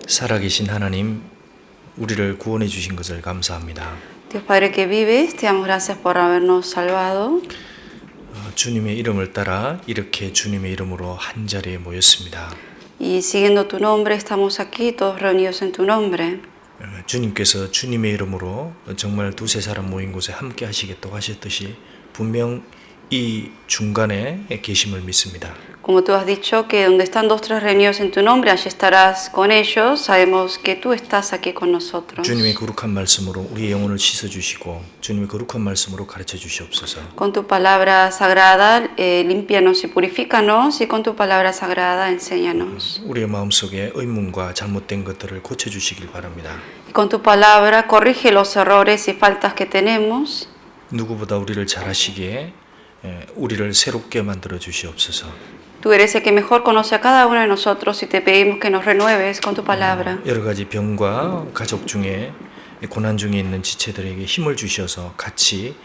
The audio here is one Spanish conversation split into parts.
살아계신 하나님, 우리를 구원해 주신 것을 감사합니다. Dios Padre que vives, te damos gracias por habernos salvado. 주님의 이름을 따라 이렇게 주님의 이름으로 한 자리에 모였습니다. Y siguiendo tu nombre, estamos aquí todos reunidos en tu nombre. 주님께서 주님의 이름으로 정말 두세 사람 모인 곳에 함께 하시겠다고 하셨듯이 분명 이 중간에 계심을 믿습니다. Como tú has dicho que donde están dos, tres reunidos en tu nombre, allí estarás con ellos. Sabemos que tú estás aquí con nosotros. 주님의 거룩한 말씀으로 우리의 영혼을 씻어주시고 주님의 거룩한 말씀으로 가르쳐 주시옵소서. Con tu palabra sagrada, límpianos y purifícanos, y con tu palabra sagrada, enséñanos. 우리의 마음속에 의문과 잘못된 것들을 고쳐주시길 바랍니다. Y con tu palabra, corrige los errores y faltas que tenemos. 누구보다 우리를 잘 하시기에 우리를 새롭게 만들어 주시옵소서. Tú eres el que mejor conoce a cada uno de nosotros y te pedimos que nos renueves con tu palabra. 여러 가지 병과 가족 중에 고난 중에 있는 지체들에게 힘을 주셔서 같이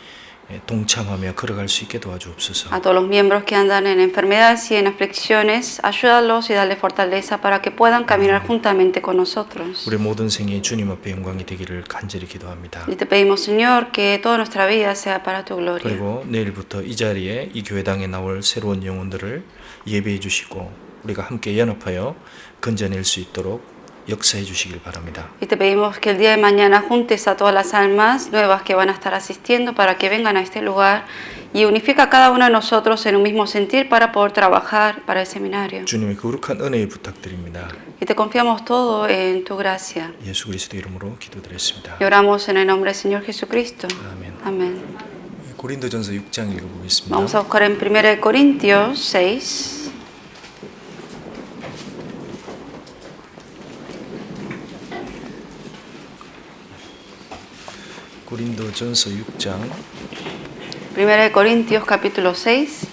동참하며 걸어갈 수 있게 도와주옵소서. A todos los miembros que andan en enfermedades y en aflicciones, ayúdalos y dale fortaleza para que puedan caminar juntamente con nosotros. 우리 모든 생이 주님 앞에 영광이 되기를 간절히 기도합니다. Y te pedimos, Señor, que toda nuestra vida sea para tu gloria. 그리고 내일부터 이 자리에 이 교회당에 나올 새로운 영혼들을 예배해 주시고 우리가 함께 연합하여 건져낼 수 있도록 역사해 주시길 바랍니다. Y te pedimos que el día de mañana juntes a todas las almas nuevas que van a estar asistiendo para que vengan a este lugar y unifica a cada uno de nosotros en un mismo sentir para poder trabajar para el seminario. 주님의 거룩한 은혜 부탁드립니다. Y te confiamos todo en tu gracia. 예수 그리스도 이름으로 기도드렸습니다. Y oramos en el nombre del Señor Jesucristo. 아멘. Amén. 고린도전서 6장 읽어보겠습니다. Vamos a buscar en 1 Corintios 6. 고린도전서 6장 1 Corintios capítulo 6.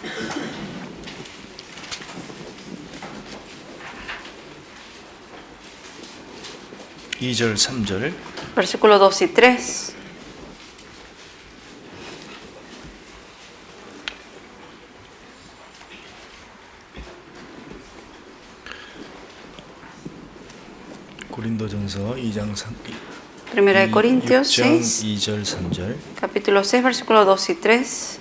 (2절) (3절) Versículos 2 y 3. 고린도전서 2장 1 Corintios 6, 2절 3절 capítulo 6, versículos 2 y 3.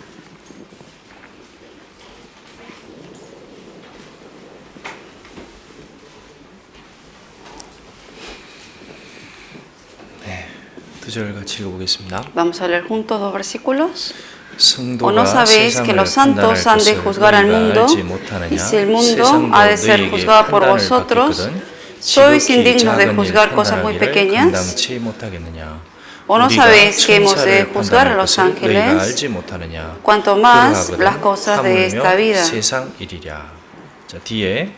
두 절 같이 읽어보겠습니다. Vamos a leer juntos dos versículos. ¿O 성도가 no sabéis que los santos han de juzgar al mundo? Y si el mundo ha de ser juzgado por vosotros, ¿sois indignos de juzgar cosas muy pequeñas? ¿O no sabéis que hemos de juzgar a los ángeles? Cuanto más las cosas de esta vida. 자, 뒤에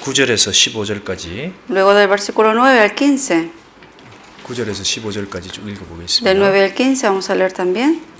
9절에서 15절까지 Luego del versículo 9 al 15. 9절에서 15절까지 쭉 읽어보겠습니다. Del 9 al 15 vamos a leer también.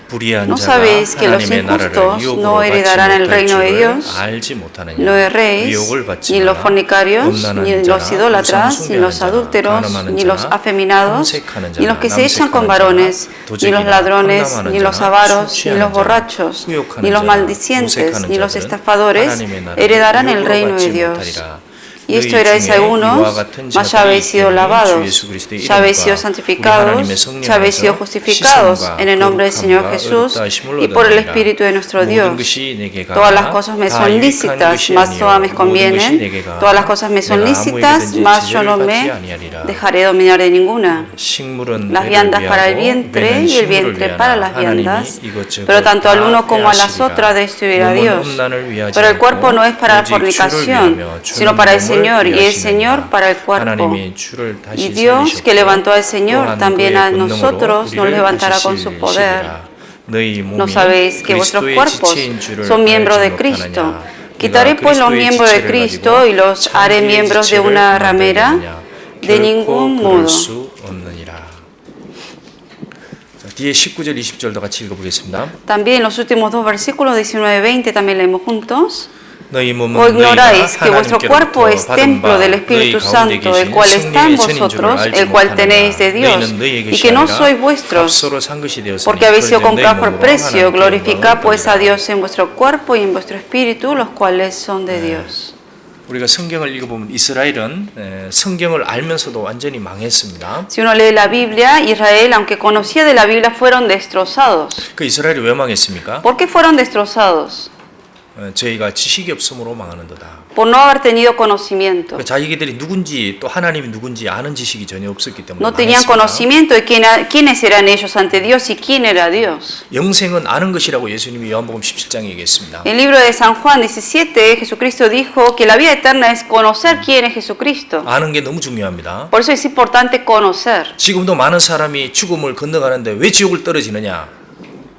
불의한 ¿No 자가 sabéis que los 하나님의 나라를 injustos 유혹으로 no 받지 heredarán el 못할 reino de 줄을 Dios? 알지 못하느냐? No erréis, 유혹을 받지 ni los 마라. fornicarios, 음란한 ni 자나, los idólatras, 우상 ni los 숭배하는 자나, adúlteros, 가늠하는 ni los 자나, afeminados, 탐색하는 ni los que 자나, se echan con 남색하는 varones, 자나, ni 도적이나 los ladrones, 탐남하는 ni los 자나, avaros, 술 ni 취하는 los 자나, borrachos, 후욕하는 ni los 자나, maldicientes, 모색하는 ni los 자들은 estafadores 하나님의 나라를 heredarán el 유혹으로 reino de 받지 Dios. 못하리라. Y esto 너희 erais 중에 algunos, 이와 같은 mas ya habéis sido 자들이 lavados, 주 예수 그리스도의 ya habéis sido 이름과 santificados, 우리 하나님의 ya habéis sido 성령께서 justificados 시선과 en el nombre del Señor 거룩함과 Jesús 의롭다 하심을 y por el 얻으리라. Espíritu de nuestro 모든 Dios. 것이 내게가 Todas las cosas me 다 son 유익한 lícitas, 것이 mas 아니요 todas me 모든 것이 convienen. 내게가 Todas las cosas me son 내가 lícitas, 아무에게든지 mas yo 제재를 no 받지 me 아니하리라. dejaré dominar de ninguna. 식물은 Las 배를 viandas para el 위하고 vientre 배는 y el 식물을 vientre para las 위하나 viandas, 하나님이 이것저것 pero tanto al uno 다 como a las 빼앗으리라. otras destruirá 몸은 Dios. 음란을 위하지 Pero el cuerpo 않고 no es para la 오직 주를 fornicación, 위하며 sino para el 주는 Señor, 몸을 y el Señor para el cuerpo. 하나님이 주를 다시 Y Dios, que levantó al Señor, 또한 también 그의 a 권능으로 nosotros nos 우리를 levantará 다시 con su poder. 세우시리라. 너희 몸이 ¿No sabéis que vuestros 그리스도의 cuerpos 지체인 줄을 son miembros 알지 de Cristo? 못하느냐? Quitaré pues los 그리스도의 miembros de 지체를 Cristo 가지고 y los haré 천주의 miembros de 지체를 una ramera. 만들겠느냐? De 결코 ningún 그럴 modo. 수 없느니라. 자, 뒤에 19절 20절도 같이 읽어보겠습니다. También los últimos dos versículos 19 y 20 también leemos juntos. 너희 몸은 ¿O ignoráis 너희가 que vuestro cuerpo es 하나님께로부터 templo 받은 del 바 Espíritu 너희 가운데 Santo, el 계신 cual está en 성령의 천인 줄을 vosotros, 알지 el cual 못하느냐? tenéis de Dios, 너희는 너희의 y 것이 que no 아니라 sois vuestros, 값으로 산 것이 되었으니 porque habéis sido 그런즉 너희 comprados por 몸으로 precio? 하나님께 Glorificad 영광을 pues a 돌리라. Dios en vuestro cuerpo y en vuestro espíritu, los cuales son de Dios. 우리가 성경을 읽어보면 이스라엘은 성경을 알면서도 완전히 망했습니다. Si uno lee la Biblia, Israel, aunque conocía de la Biblia, fueron destrozados. 그 이스라엘이 왜 망했습니까? ¿Por qué fueron destrozados? 저희가 지식이 없음으로 망하는도다. Por no haber tenido conocimiento. 자기들이 누군지 또 하나님이 누군지 아는 지식이 전혀 없었기 때문에 No tenían 망했습니다. conocimiento de quiénes eran ellos ante Dios y quién era Dios. 영생은 아는 것이라고 예수님이 요한복음 17장에 얘기했습니다. En el libro de San Juan 17, Jesucristo dijo que la vida eterna es conocer quién es Jesucristo. 아는 게 너무 중요합니다. Por eso es importante conocer. 지금도 많은 사람이 죽음을 건너가는데 왜 지옥을 떨어지느냐?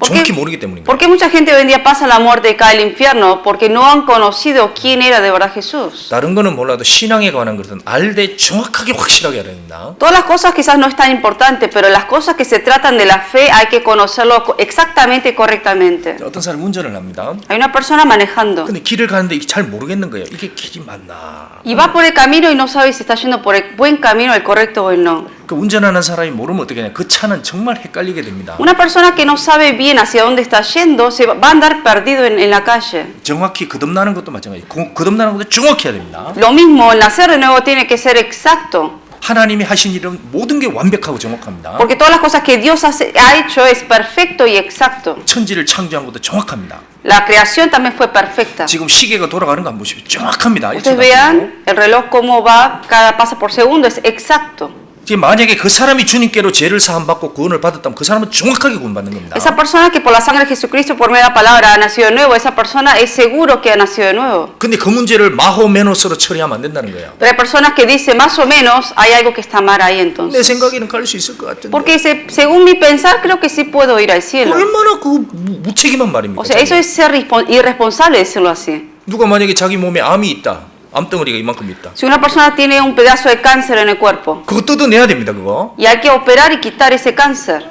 정확히 모르기 때문입니다. ¿Por qué mucha gente hoy en día pasa la muerte y cae al infierno? Porque no han conocido quién era de verdad Jesús. 다른 거는 몰라도 신앙에 관한 것은 알되 정확하게 확실하게 알아야 됩니다. Todas las cosas quizás no es tan importante, pero las cosas que se tratan de la fe hay que conocerlo exactamente y correctamente. 어떤 사람이 운전을 합니다. Hay una persona manejando 근데 길을 가는데 잘 모르겠는 거예요. 이게 길이 맞나? y va por el camino y no sabe si está yendo por el buen camino, el correcto o el no. 그 운전하는 사람이 모르면 어떻게 하냐? 그 차는 정말 헷갈리게 됩니다. Una persona que no sabe bien hacia dónde está yendo se va a andar perdido en la calle. 정확히 거듭나는 것도 마찬가지. 거듭나는 것도 정확해야 됩니다. Lo mismo, el nacer de nuevo tiene que ser exacto. 하나님이 하신 일은 모든 게 완벽하고 정확합니다. Porque todas las cosas que Dios ha hecho es perfecto y exacto. 천지를 창조한 것도 정확합니다. La creación también fue perfecta. 지금 시계가 돌아가는 거 한번 보십시오. 정확합니다. Ustedes vean el reloj cómo va, cada paso por segundo es exacto. 지금 만약에 그 사람이 주님께로 죄를 사함 받고 구원을 받았다면 그 사람은 정확하게 구원받는 겁니다. Esa persona que por la sangre de Jesucristo, por medio de la palabra, ha nacido de nuevo, esa persona es seguro que ha nacido de nuevo. 근데 그 문제를 마호메노스로 처리하면 안 된다는 거예요. Pero hay personas que dicen más o menos hay algo que está mal ahí 내 entonces. 생각에는 갈 수 있을 것 같은데. Porque según mi pensar creo que sí puedo ir al cielo. 얼마나 그 무책임한 말입니까? O sea, eso es ser irresponsable decirlo así. 누가 만약에 자기 몸에 암이 있다. 암덩어리가 이만큼 있다. Si una persona tiene un pedazo de cáncer en el cuerpo 그거 뜯어내야 됩니다. 그거. y hay que operar y quitar ese cáncer.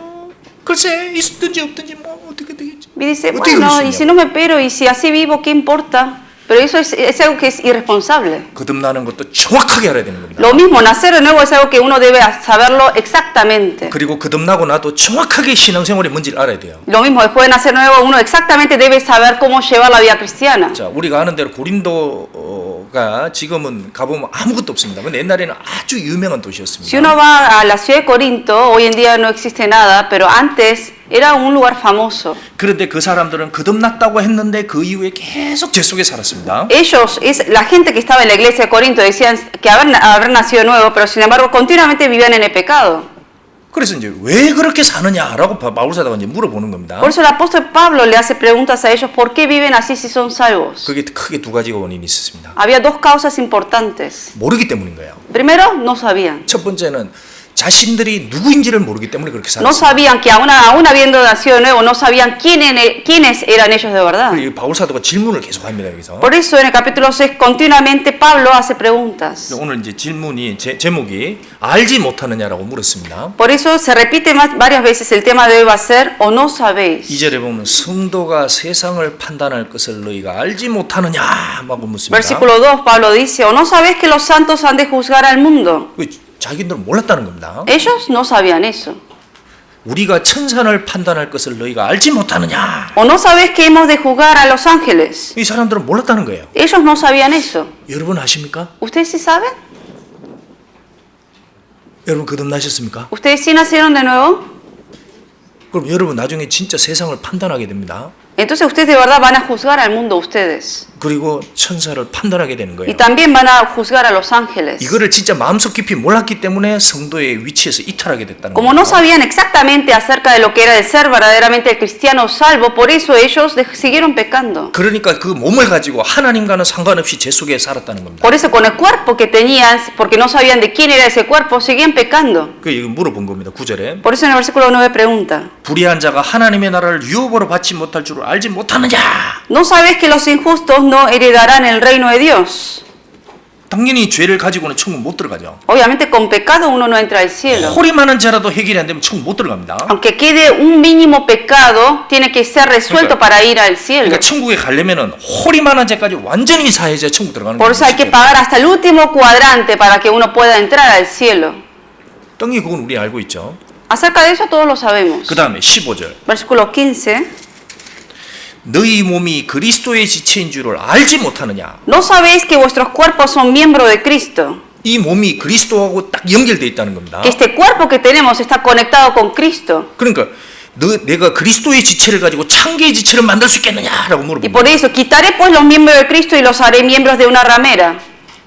글쎄 있든지 없든지 뭐 어떻게 되겠지. Y dice, 어떻게 bueno, 그럴 y 수 si 있냐고. no me opero y si así vivo, ¿qué importa? Pero eso es algo que es irresponsable. 거듭나는 것도 정확하게 알아야 되는 겁니다. Lo mismo, nacer de nuevo es algo que uno debe saberlo exactamente. 그리고 거듭나고 나도 정확하게 신앙생활이 뭔지를 알아야 돼요. Lo mismo, después de nacer de nuevo, uno exactamente debe saber cómo llevar la vida cristiana. 자, 우리가 아는 대로 고린도가 지금은 가보면 아무것도 없습니다. 근데 옛날에는 아주 유명한 Si 도시였습니다. uno va a la ciudad de Corinto, hoy en día no existe nada, pero antes era un lugar famoso. 그런데 그 사람들은 거듭났다고 했는데 그 이후에 계속 죄 속에 살았습니다. Ellos, la gente que estaba en la iglesia de Corinto, decían que haber nacido de nuevo, pero sin embargo continuamente vivían en el pecado. 그래서 이제 왜 그렇게 사느냐라고 바울사도가 이제 물어보는 겁니다. Por eso el apóstol Pablo le hace preguntas a ellos, ¿por qué viven así si son salvos? 그게 크게 두 가지가 원인이 있었습니다. Había dos causas importantes. 모르기 때문인 거예요. Primero, no sabían. 첫 번째는 자신들이 누구인지를 모르기 때문에 그렇게 No 살았어요. sabían que aún habiendo nacido de nuevo, no sabían quiénes eran ellos de verdad. 그리고 바울사도가 질문을 계속합니다 여기서. Por eso en el capítulo 6 continuamente Pablo hace preguntas. 오늘 이제 질문이 제목이 알지 못하느냐라고 물었습니다. Por eso se repite varias veces el tema de hoy va a ser o no sabéis. 2절에 보면 성도가 세상을 판단할 것을 너희가 알지 못하느냐 하고 묻습니다. Versículo 2 Pablo dice, o no sabéis que los santos han de juzgar al mundo. 자기들은 몰랐다는 겁니다. Ellos no sabían eso. 우리가 천사를 판단할 것을 너희가 알지 못하느냐. O no sabéis que hemos de juzgar a los ángeles. 이 사람들은 몰랐다는 거예요. Ellos no sabían eso. 여러분 아십니까? ¿Ustedes sí saben? 여러분 거듭나셨습니까? ¿Ustedes sí nacieron de nuevo? 그럼 여러분 나중에 진짜 세상을 판단하게 됩니다. Entonces ustedes de verdad van a juzgar al mundo ustedes. 그리고 천사를 판단하게 되는 Y 거예요. también van a juzgar a los ángeles. 이거를 진짜 마음속 깊이 몰랐기 때문에 성도의 위치에서 이탈하게 됐다는 Como no 거예요. sabían exactamente acerca de lo que era el ser verdaderamente el cristiano salvo, por eso ellos siguieron pecando. 그러니까 그 몸을 가지고 하나님과는 상관없이 죄 속에 살았다는 겁니다. Por eso con el cuerpo que tenían, porque no sabían de quién era ese cuerpo, seguían pecando. 그 이거 물어본 겁니다. 9절에 Por eso en el versículo 9 pregunta, 불의한 자가 하나님의 나라를 유업으로 받지 못할 줄을 알지 못하느냐? ¿no sabes que los injustos no heredarán el reino de Dios? 당연히 죄를 가지고는 천국 못 들어가죠. Obviamente con pecado uno no entra al cielo. 허리만한 죄라도 해결이 안 되면 천국 못 들어갑니다. Aunque quede un mínimo pecado, tiene que ser resuelto para ir al cielo. 그러니까 천국에 가려면은 허리만한 죄까지 완전히 사해야 천국 들어가는 Por eso hay que pagar hasta el último cuadrante para que uno pueda entrar al cielo. 당연히 그건 우리 알고 있죠. Acerca de eso todos lo sabemos. 그 다음에 15절 Versículo 15. 너희 몸이 그리스도의 지체인 줄을 알지 못하느냐? ¿No sabéis que vuestros cuerpos son miembros de Cristo? 이 몸이 그리스도하고 딱 연결되어 있다는 겁니다. Que este cuerpo que tenemos está conectado con Cristo. 그러니까 내가 그리스도의 지체를 가지고 창기의 지체를 만들 수 있겠느냐라고 Y 물어봅니다. por eso, quitaré pues los miembros de Cristo y los haré miembros de una ramera.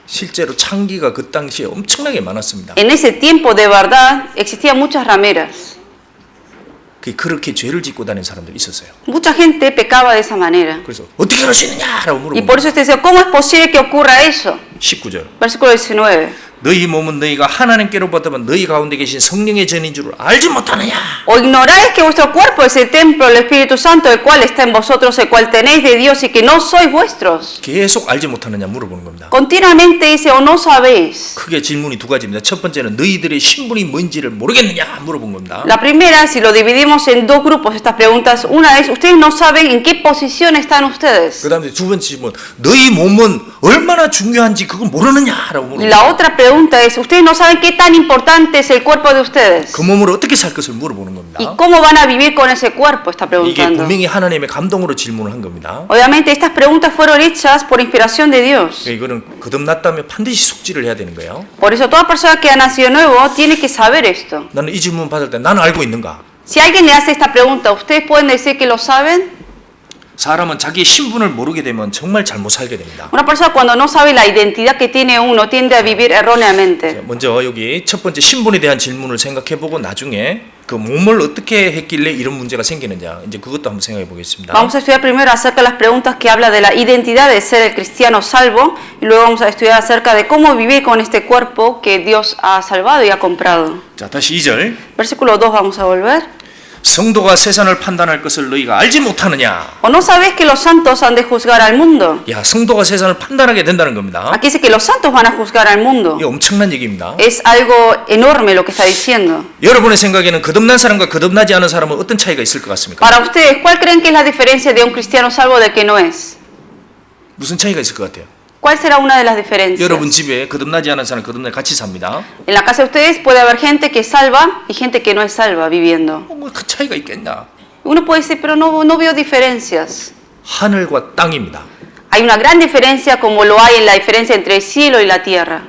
실제로 창기가 그 당시에 엄청나게 많았습니다. En ese tiempo, de verdad, existían muchas rameras. 그렇게 죄를 짓고 다니는 사람들이 있었어요. Mucha gente pecaba de esa manera. 그래서 어떻게 그럴 수 있느냐라고 Y por 물어봅니다. eso usted dice, ¿cómo es posible que ocurra eso? 19절. Versículo 19. 너희 몸은 너희가 하나님께로부터 너희 가운데 계신 성령의 전인 줄을 알지 못하느냐? ¿O ignoráis que vuestro cuerpo es el templo del Espíritu Santo, el cual está en vosotros, el cual tenéis de Dios y que no sois vuestros? 계속 알지 못하느냐 물어보는 겁니다. Continuamente dice, ¿o no sabéis? 크게 질문이 두 가지입니다. 첫 번째는 너희들의 신분이 뭔지를 모르겠느냐 물어본 겁니다. La primera, si lo dividimos en dos grupos, estas preguntas, una es, ustedes no saben en qué posición están ustedes. 그 다음에 두 번째 질문, 너희 몸은 얼마나 중요한지 그걸 모르느냐라고 Y 물어봅니다. la otra pregunta es, ustedes no saben qué tan importante es el cuerpo de ustedes. 그 몸으로 어떻게 살 것을 물어보는 겁니다. ¿Y cómo van a vivir con ese cuerpo? Está 이게 preguntando. 분명히 하나님의 감동으로 질문을 한 겁니다. Obviamente estas preguntas fueron hechas por inspiración de Dios. 이거는 거듭났다면 반드시 숙지를 해야 되는 거예요. Por eso toda persona que ha nacido nuevo tiene que saber esto. 나는 이 질문 받을 때 나는 알고 있는가? Si alguien le hace esta pregunta, ¿ustedes pueden decir que lo saben? 사람은 자기의 신분을 모르게 되면 정말 잘못 살게 됩니다. Una persona cuando no sabe la identidad que tiene uno tiende a vivir erróneamente. 먼저 여기 첫 번째 신분에 대한 질문을 생각해보고 나중에 그 몸을 어떻게 했길래 이런 문제가 생기느냐 이제 그것도 한번 생각해 보겠습니다. Vamos a estudiar primero acerca de las preguntas que habla de la identidad de ser el cristiano salvo y luego vamos a estudiar acerca de cómo vivir con este cuerpo que Dios ha salvado y ha comprado. 자, 다시 2절. Versículo 2 vamos a volver. 성도가 세상을 판단할 것을 너희가 알지 못하느냐? ¿O no sabes que los santos han de juzgar al mundo? 야, 성도가 세상을 판단하게 된다는 겁니다. Aquí dice que los santos van a juzgar al mundo. 이게 엄청난 얘기입니다. Es algo enorme lo que está diciendo. 여러분의 생각에는 거듭난 사람과 거듭나지 않은 사람은 어떤 차이가 있을 것 같습니까? Para ustedes, ¿cuál creen que es la diferencia de un cristiano salvo del que no es? 무슨 차이가 있을 것 같아요? ¿Cuál será una de las diferencias? 여러분 집에 거듭나지 않은 사람, 거듭나 같이 삽니다. En la casa de ustedes puede haber gente que es salva y gente que no es salva viviendo. 뭐 그 차이가 있겠나? Uno puede decir, pero no veo diferencias. 하늘과 땅입니다. Hay una gran diferencia como lo hay en la diferencia entre el cielo y la tierra.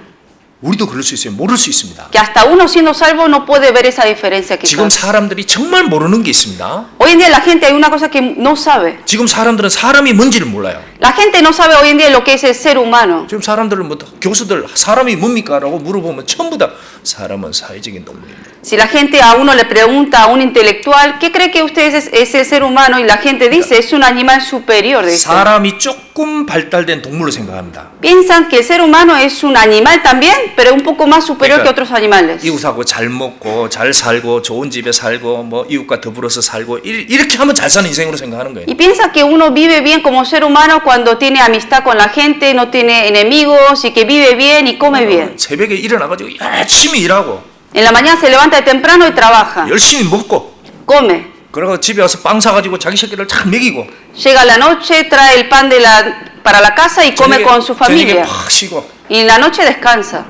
우리도 그럴 수 있어요. 모를 수 있습니다. Que hasta uno siendo salvo no puede ver esa diferencia 지금 quizás. 사람들이 정말 모르는 게 있습니다. Hoy en día la gente hay una cosa que no sabe. 지금 사람들은 사람이 뭔지를 몰라요. La gente no sabe hoy en día lo que es el ser humano. 지금 사람들은 뭐 교수들 사람이 뭡니까? 라고 물어보면 전부 다 사람은 사회적인 동물입니다. Si la gente a uno le pregunta a un intelectual, ¿qué cree que usted es el ser humano? Y la gente dice, es un animal superior. Dice. 사람이 조금 발달된 동물로 생각합니다. Piensan que el ser humano es un animal también, pero un poco más superior que otros animales. 이웃하고 잘 먹고 잘 살고 좋은 집에 살고 뭐 이웃과 더불어서 살고 이렇게 하면 잘 사는 인생으로 생각하는 거예요. Y piensa que uno vive bien como ser humano cuando tiene amistad con la gente, no tiene enemigos y que vive bien y come bien. 새벽에 일어나가지고 열심히 일하고 En la mañana se levanta temprano y trabaja, 열심히 먹고 come. 그러고 집에 와서 빵 사가지고 자기 새끼를 잘 먹이고 Llega a la noche, trae el pan para la casa y come con su 저녁에 familia. 팍 쉬고 Y en la noche descansa.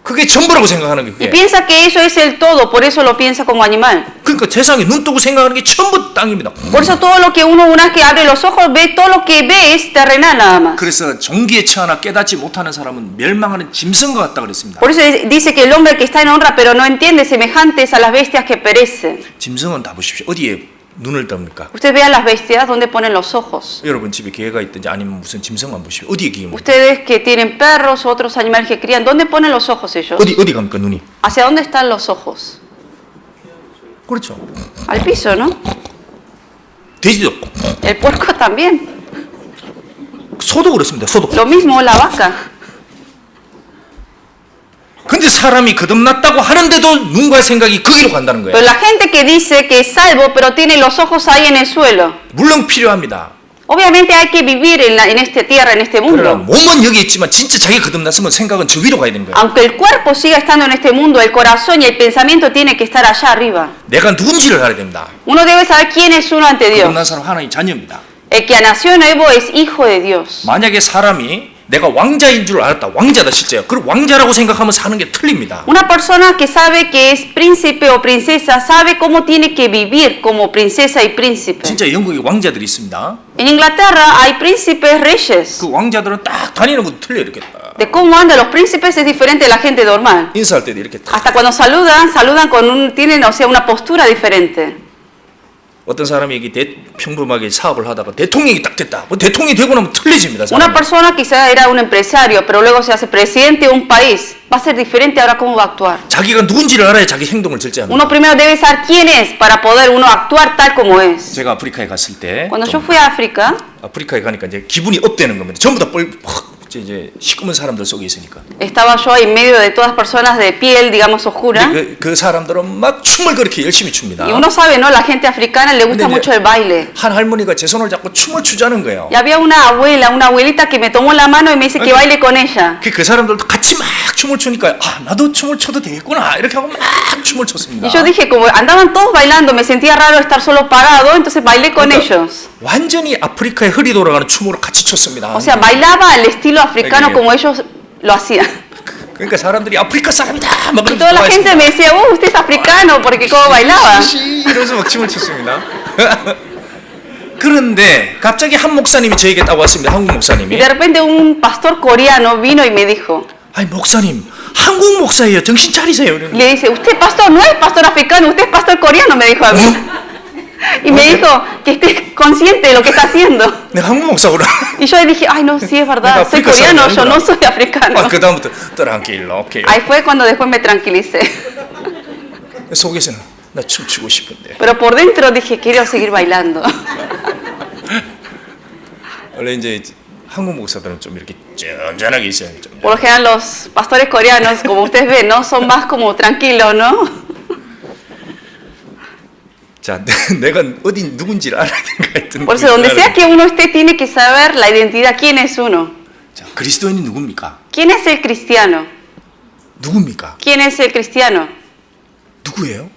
그게 전부라고 생각하는 게 Y 그게. piensa que eso es el todo, por eso lo piensa como animal. 그러니까 세상에 눈 뜨고 생각하는 게 전부 땅입니다. Por eso todo lo que uno una vez que abre los ojos ve, todo lo que ve es terrenal nada más. 그래서 종기에 처하나 깨닫지 못하는 사람은 멸망하는 짐승과 같다 그랬습니다. Por eso dice que el hombre que está en honra pero no entiende semejantes a las bestias que perecen. 짐승은 다 보십시오. 어디에 눈을 떱니까? Usted ve a las bestias donde ponen los ojos. 여러분 집에 개가 있든지 아니면 무슨 짐승만 보십시오. 어디에 기입니까? Ustedes que tienen perros o otros animales que crían, ¿dónde ponen los ojos ellos? 어디 갑니까 눈이? ¿Hacia dónde están los ojos? 그렇죠. Al piso, ¿no? 돼지도 El puerco también. 소도 그렇습니다. 소도. Lo mismo la vaca. 근데 사람이 거듭났다고 하는데도 눈과 생각이 거기로 간다는 Pero 거예요. la gente que dice que es salvo pero tiene los ojos ahí en el suelo. 물론 필요합니다. Obviamente hay que vivir en esta tierra, en este 그러나 mundo. 몸은 여기 있지만 진짜 자기가 거듭났으면 생각은 저 위로 가야 되는 거예요. Aunque el cuerpo siga estando en este mundo, el corazón y el pensamiento tiene que estar allá arriba. 내가 누군지를 알아야 됩니다. Uno debe saber quién es uno ante Dios. 거듭난 사람 하나님 자녀입니다. El que nació nuevo es hijo de Dios. 만약에 사람이 내가 왕자인 줄 알았다. 왕자다 실제요. 그 왕자라고 생각하면 사는 게 틀립니다. Una persona que sabe que es príncipe o princesa sabe cómo tiene que vivir como princesa y príncipe. 진짜 영국에 왕자들이 있습니다. En Inglaterra hay príncipes reyes. 그 왕자들은 딱 다니는 것도 틀려 이렇게 딱. De cómo andan los príncipes es diferente de la gente normal. 인사할 때도 이렇게 딱. Hasta cuando saludan con tienen, o sea, una postura diferente. 어떤 사람이 이게 평범하게 사업을 하다가 대통령이 딱 됐다. 뭐 대통령이 되고 나면 틀려집니다. Una 사람이. persona quizá era un empresario, pero luego se hace presidente de un país. Va a ser diferente ahora cómo va a actuar. 자기가 누군지를 알아야 자기 행동을 절제합니다. Uno primero debe saber quién es para poder uno actuar tal como es. 제가 아프리카에 갔을 때 Cuando yo fui a África, 아프리카에 가니까 이제 기분이 업되는 겁니다. 전부 다 이제 시커먼 사람들 속에 있으니까. estaba yo ahí en medio de todas personas de piel, digamos, oscura. 그 사람들은 막 춤을 그렇게 열심히 춥니다. Y uno sabe, ¿no? La gente africana le gusta 근데 mucho el baile. 한 할머니가 제 손을 잡고 춤을 추자는 거예요. Y había una abuelita que me tomó la mano y me dice que baile con ella. 그 사람들도 같이 막 춤을 추니까 아 나도 춤을 춰도 되겠구나 이렇게 하고 막 춤을 췄습니다. Y yo dije, como andaban todos bailando, me sentía raro estar solo parado, entonces bailé con ellos. 완전히 아프리카의 흐리 돌아가는 춤으로 같이 췄습니다. O sea, bailaba al estilo africano como ellos lo hacían. 그러니까 사람들이 아프리카 사람이다 막 Y toda la gente me decía, usted es africano, porque cómo bailaba. 이러면서 막 춤을 췄습니다. 그런데 갑자기 한 목사님이 저에게 딱 왔습니다. 한국 Y 목사님이. de repente un pastor coreano vino y me dijo, 아니 목사님 한국 목사예요. 정신 차리세요. le dice, usted pastor no es pastor africano, usted es pastor coreano, me dijo a mí. Y me dijo que esté consciente de lo que está haciendo. 내가 한국 목사구나. Y yo dije, ay no, sí es verdad, soy coreano, yo no soy africano. 그 다음부터 tranquilo, 오케이. Ahí fue cuando después me tranquilicé. 속에서는 나 춤추고 싶은데. Pero por dentro dije, quiero seguir bailando. 원래 이제 한국 목사들은 좀 이렇게 쫀쫀하게 있어요. 좀. Por lo general los pastores coreanos, como ustedes ven, ¿no? Son más como tranquilos, ¿no? 자, 내가 어디 누군지를 알아야 된가 했던. Por eso, donde sea que uno esté, tiene que saber la identidad, quién es uno. 자, 그리스도인이 누굽니까? ¿Quién es el cristiano? 누굽니까? ¿Quién es el cristiano? 누구예요?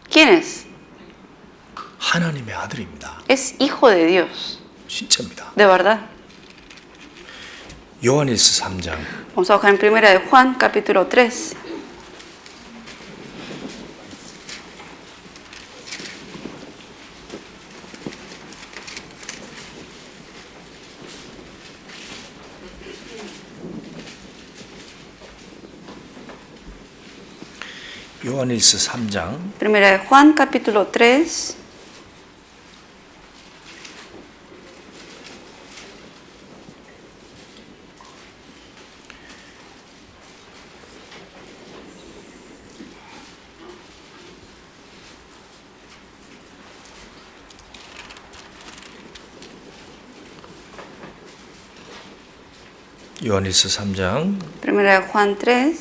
¿Quién es? 하나님의 아들입니다. Es hijo de Dios, 진짜입니다. de verdad. 요한일서 3장 Vamos a buscar en primera de Juan, capítulo 3. 요한일서 3장 Primera de Juan, capítulo 3. 요한일서 3장 Primera de Juan 3,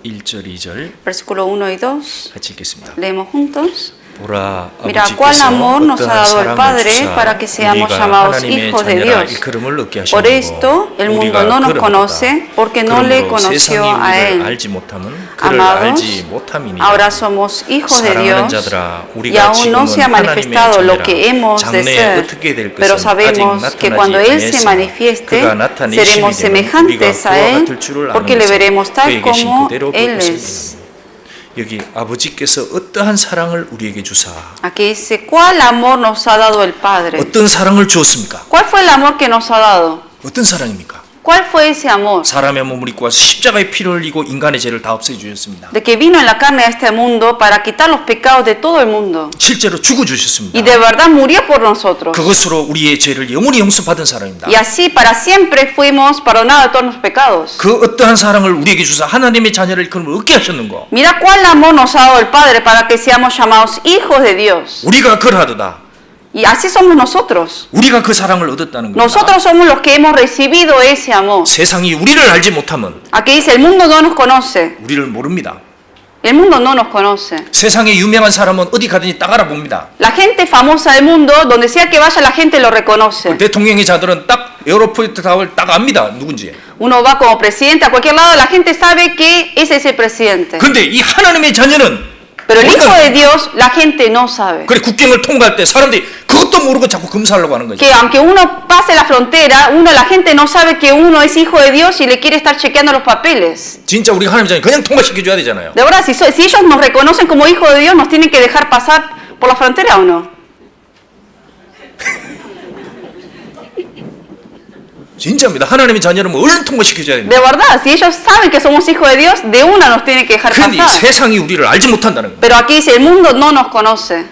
1절 2절 versículo 1 y 2. 같이 읽겠습니다. Leemos juntos. 보라 Mira cuál 아버지께서 amor nos ha 어떠한 dado el 사랑을 Padre 주사 para que seamos 우리가 llamados 하나님의 hijos de 자녀라 Dios. 이름을 얻게 Por 하시고 esto el mundo no nos conoce porque no le conoció a Él. 알지 못함은 그를 Amados, 알지 못함이니라. ahora somos hijos de 사랑하는 Dios 자들아, y 우리가 aún no se ha 지금은 manifestado 하나님의 lo que 자녀라. hemos de 장래에 ser, 어떻게 될 pero 것은 sabemos 아직 que cuando Él se 나타나지 manifieste 그가 나타내심이 seremos 되면 semejantes 우리가 a 그와 Él 같을 줄을 porque 아는 le 것은 veremos tal 그에게 계신 como 그대로 볼 Él 것임이니라. es. 여기 아버지께서 어떠한 사랑을 우리에게 주사 Aquí dice, ¿cuál amor nos ha dado el Padre? 어떤 사랑을 주었습니까? ¿Cuál fue el amor que nos ha dado? 어떤 사랑입니까? ¿Cuál fue ese amor? 사람의 몸을 입고 와서 십자가의 피를 흘리고 인간의 죄를 다 없애 주셨습니다. De que vino en la carne a este mundo para quitar los pecados de todo el mundo. 실제로 죽어 주셨습니다. Y de verdad murió por nosotros. 그것으로 우리의 죄를 영원히 용서받은 사람입니다. Y así para siempre fuimos perdonados de todos los pecados. 그 어떠한 사랑을 우리에게 주사 하나님의 자녀를 그럼 얻게 하셨는 거. Mira cuál amor nos ha dado el Padre para que seamos llamados hijos de Dios. 우리가 그러하도다. Y así somos nosotros. 우리가 그 사랑을 얻었다는 겁니다. Nosotros somos los que hemos recibido ese amor. 세상이 우리를 알지 못하면 Aquí dice, el mundo no nos conoce. 우리를 모릅니다. El mundo no nos conoce. 세상에 유명한 사람은 어디 가든지 딱 알아봅니다. La gente famosa del mundo, donde sea que vaya, la gente lo reconoce. 대통령의 자들은 딱 에어로포트 타워를 딱 압니다. 누군지. Uno va como presidente a cualquier lado, la gente sabe que ese es el presidente. 근데 이 하나님의 자녀는 Pero el Hijo de Dios, la gente no sabe. 그래 국경을 통과할 때 사람들이 그것도 모르고 자꾸 검사하려고 하는 거죠. Que aunque uno pase la frontera, la gente no sabe que uno es hijo de Dios y le quiere estar chequeando los papeles. 진짜 우리가 하나님 자녀 그냥 통과시켜 줘야 되잖아요. De verdad, si ellos nos reconocen como hijo de Dios, nos tienen que dejar pasar por la frontera o no. 진짜입니다. 하나님의 자녀는 얼른 통과시켜 줘야 됩니다. De verdad, si ellos saben que somos hijos de Dios, de una nos tienen que dejar 그런데 이 pasar. 세상이 우리를 알지 못한다는 거예요. Pero aquí dice, el mundo no nos conoce.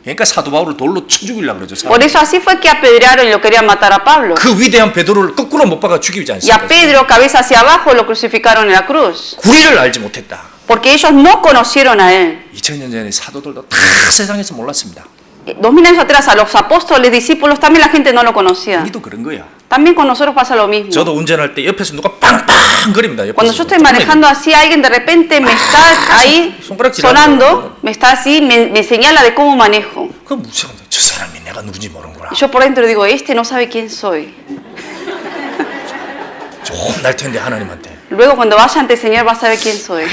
그러니까 사도 바울을 돌로 쳐 죽이려고 그러죠. Por eso así fue que apedrearon y lo querían matar a Pablo. 그 위대한 베드로를 거꾸로 못 박아 죽이지 Y a 않습니까? Pedro, cabeza hacia abajo, lo crucificaron en la cruz. 구리를 알지 못했다. Porque ellos no conocieron a él. 2000년 전에 사도들도 다 세상에서 몰랐습니다. 2000 años atrás, a los apóstoles, discípulos, también la gente no lo conocía. 우리도 그런 거야. También con nosotros pasa lo mismo. 저도 운전할 때 옆에서 누가 빵빵 거립니다. Cuando yo estoy manejando así, alguien de repente me está ahí sonando, me está así, me señala de cómo manejo. 그 무슨 저 사람이 내가 누군지 모르는구나. Y yo por dentro digo, este no sabe quién soy. 저 혼날 텐데 하나님한테. Luego cuando vaya ante el Señor va a saber quién soy.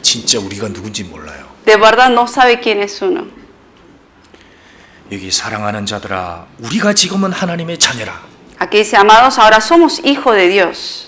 진짜 우리가 누군지 몰라요. De verdad no sabe quién es uno. 여기 사랑하는 자들아, 우리가 지금은 하나님의 자녀라. Aquí dice, amados, ahora somos hijos de Dios.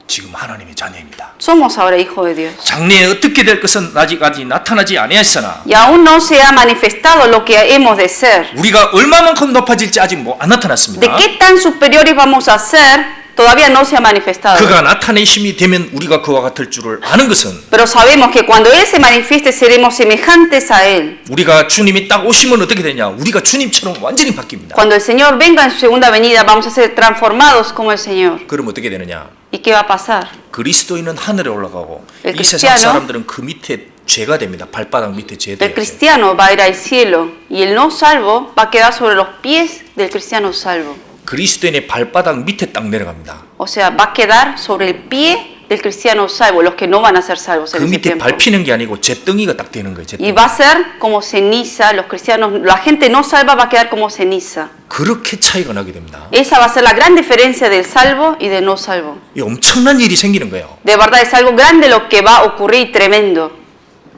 지금 하나님의 자녀입니다. Somos ahora hijos de Dios. 장래에 어떻게 될 것은 아직까지 나타나지 아니하였으나 Y aún no se ha manifestado lo que hemos de ser. 우리가 얼마만큼 높아질지 아직 안 De 나타났습니다. qué tan superiores vamos a ser, todavía no se ha manifestado. 그가 나타내심이 되면 우리가 그와 같을 줄을 아는 것은 Pero sabemos que cuando Él se manifieste seremos semejantes a Él. 우리가 주님이 딱 오시면 어떻게 되냐? 우리가 주님처럼 완전히 바뀝니다. Cuando el Señor venga en su segunda venida vamos a ser transformados como el Señor. 그럼 어떻게 되느냐? ¿Y qué va a pasar? 그리스도인은 하늘에 올라가고 El 이 세상 cristiano- 사람들은 그 밑에 죄가 됩니다. 발바닥 밑에 죄 El 돼요. cristiano va a ir al cielo y el no salvo va a quedar sobre los pies del cristiano salvo. 그리스도인의 발바닥 밑에 딱 내려갑니다. O sea, va a quedar sobre el pie del cristiano salvo, los que no van a ser salvos 그 en ese 밑에 tiempo. 밟히는 게 아니고 잿덩이가 딱 되는 거예요. Y 잿덩이. va a ser como ceniza, los cristianos, la gente no salva va a quedar como ceniza. 그렇게 차이가 나게 됩니다. Esa va a ser la gran diferencia del salvo y del no salvo. 이 엄청난 일이 생기는 거예요. De verdad es algo grande lo que va a ocurrir, tremendo.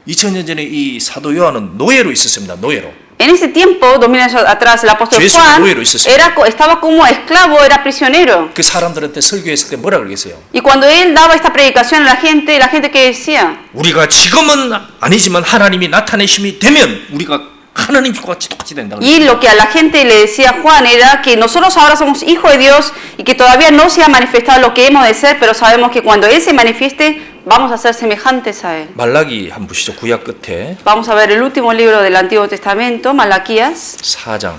2000년 전에 이 사도 요한은 노예로 있었습니다. 노예로. En ese tiempo, 2000 años atrás, el apóstol 죄에서 Juan 노예로 있었어요. estaba como esclavo, era prisionero. 그 사람들한테 설교했을 때 뭐라 그러겠어요? Y cuando él daba esta predicación a la gente que decía, 우리가 지금은 아니지만 하나님이 나타내심이 되면 우리가 하나님과 같이 똑같이 된다. y lo que a la gente le decía Juan era que nosotros ahora somos hijos de Dios y que todavía no se ha manifestado lo que hemos de ser, pero sabemos que cuando Él se manifieste vamos a ser semejantes a Él. 말라기 한번 보시죠. 구약 끝에 Vamos a ver el último libro del Antiguo Testamento, Malaquías, 4장.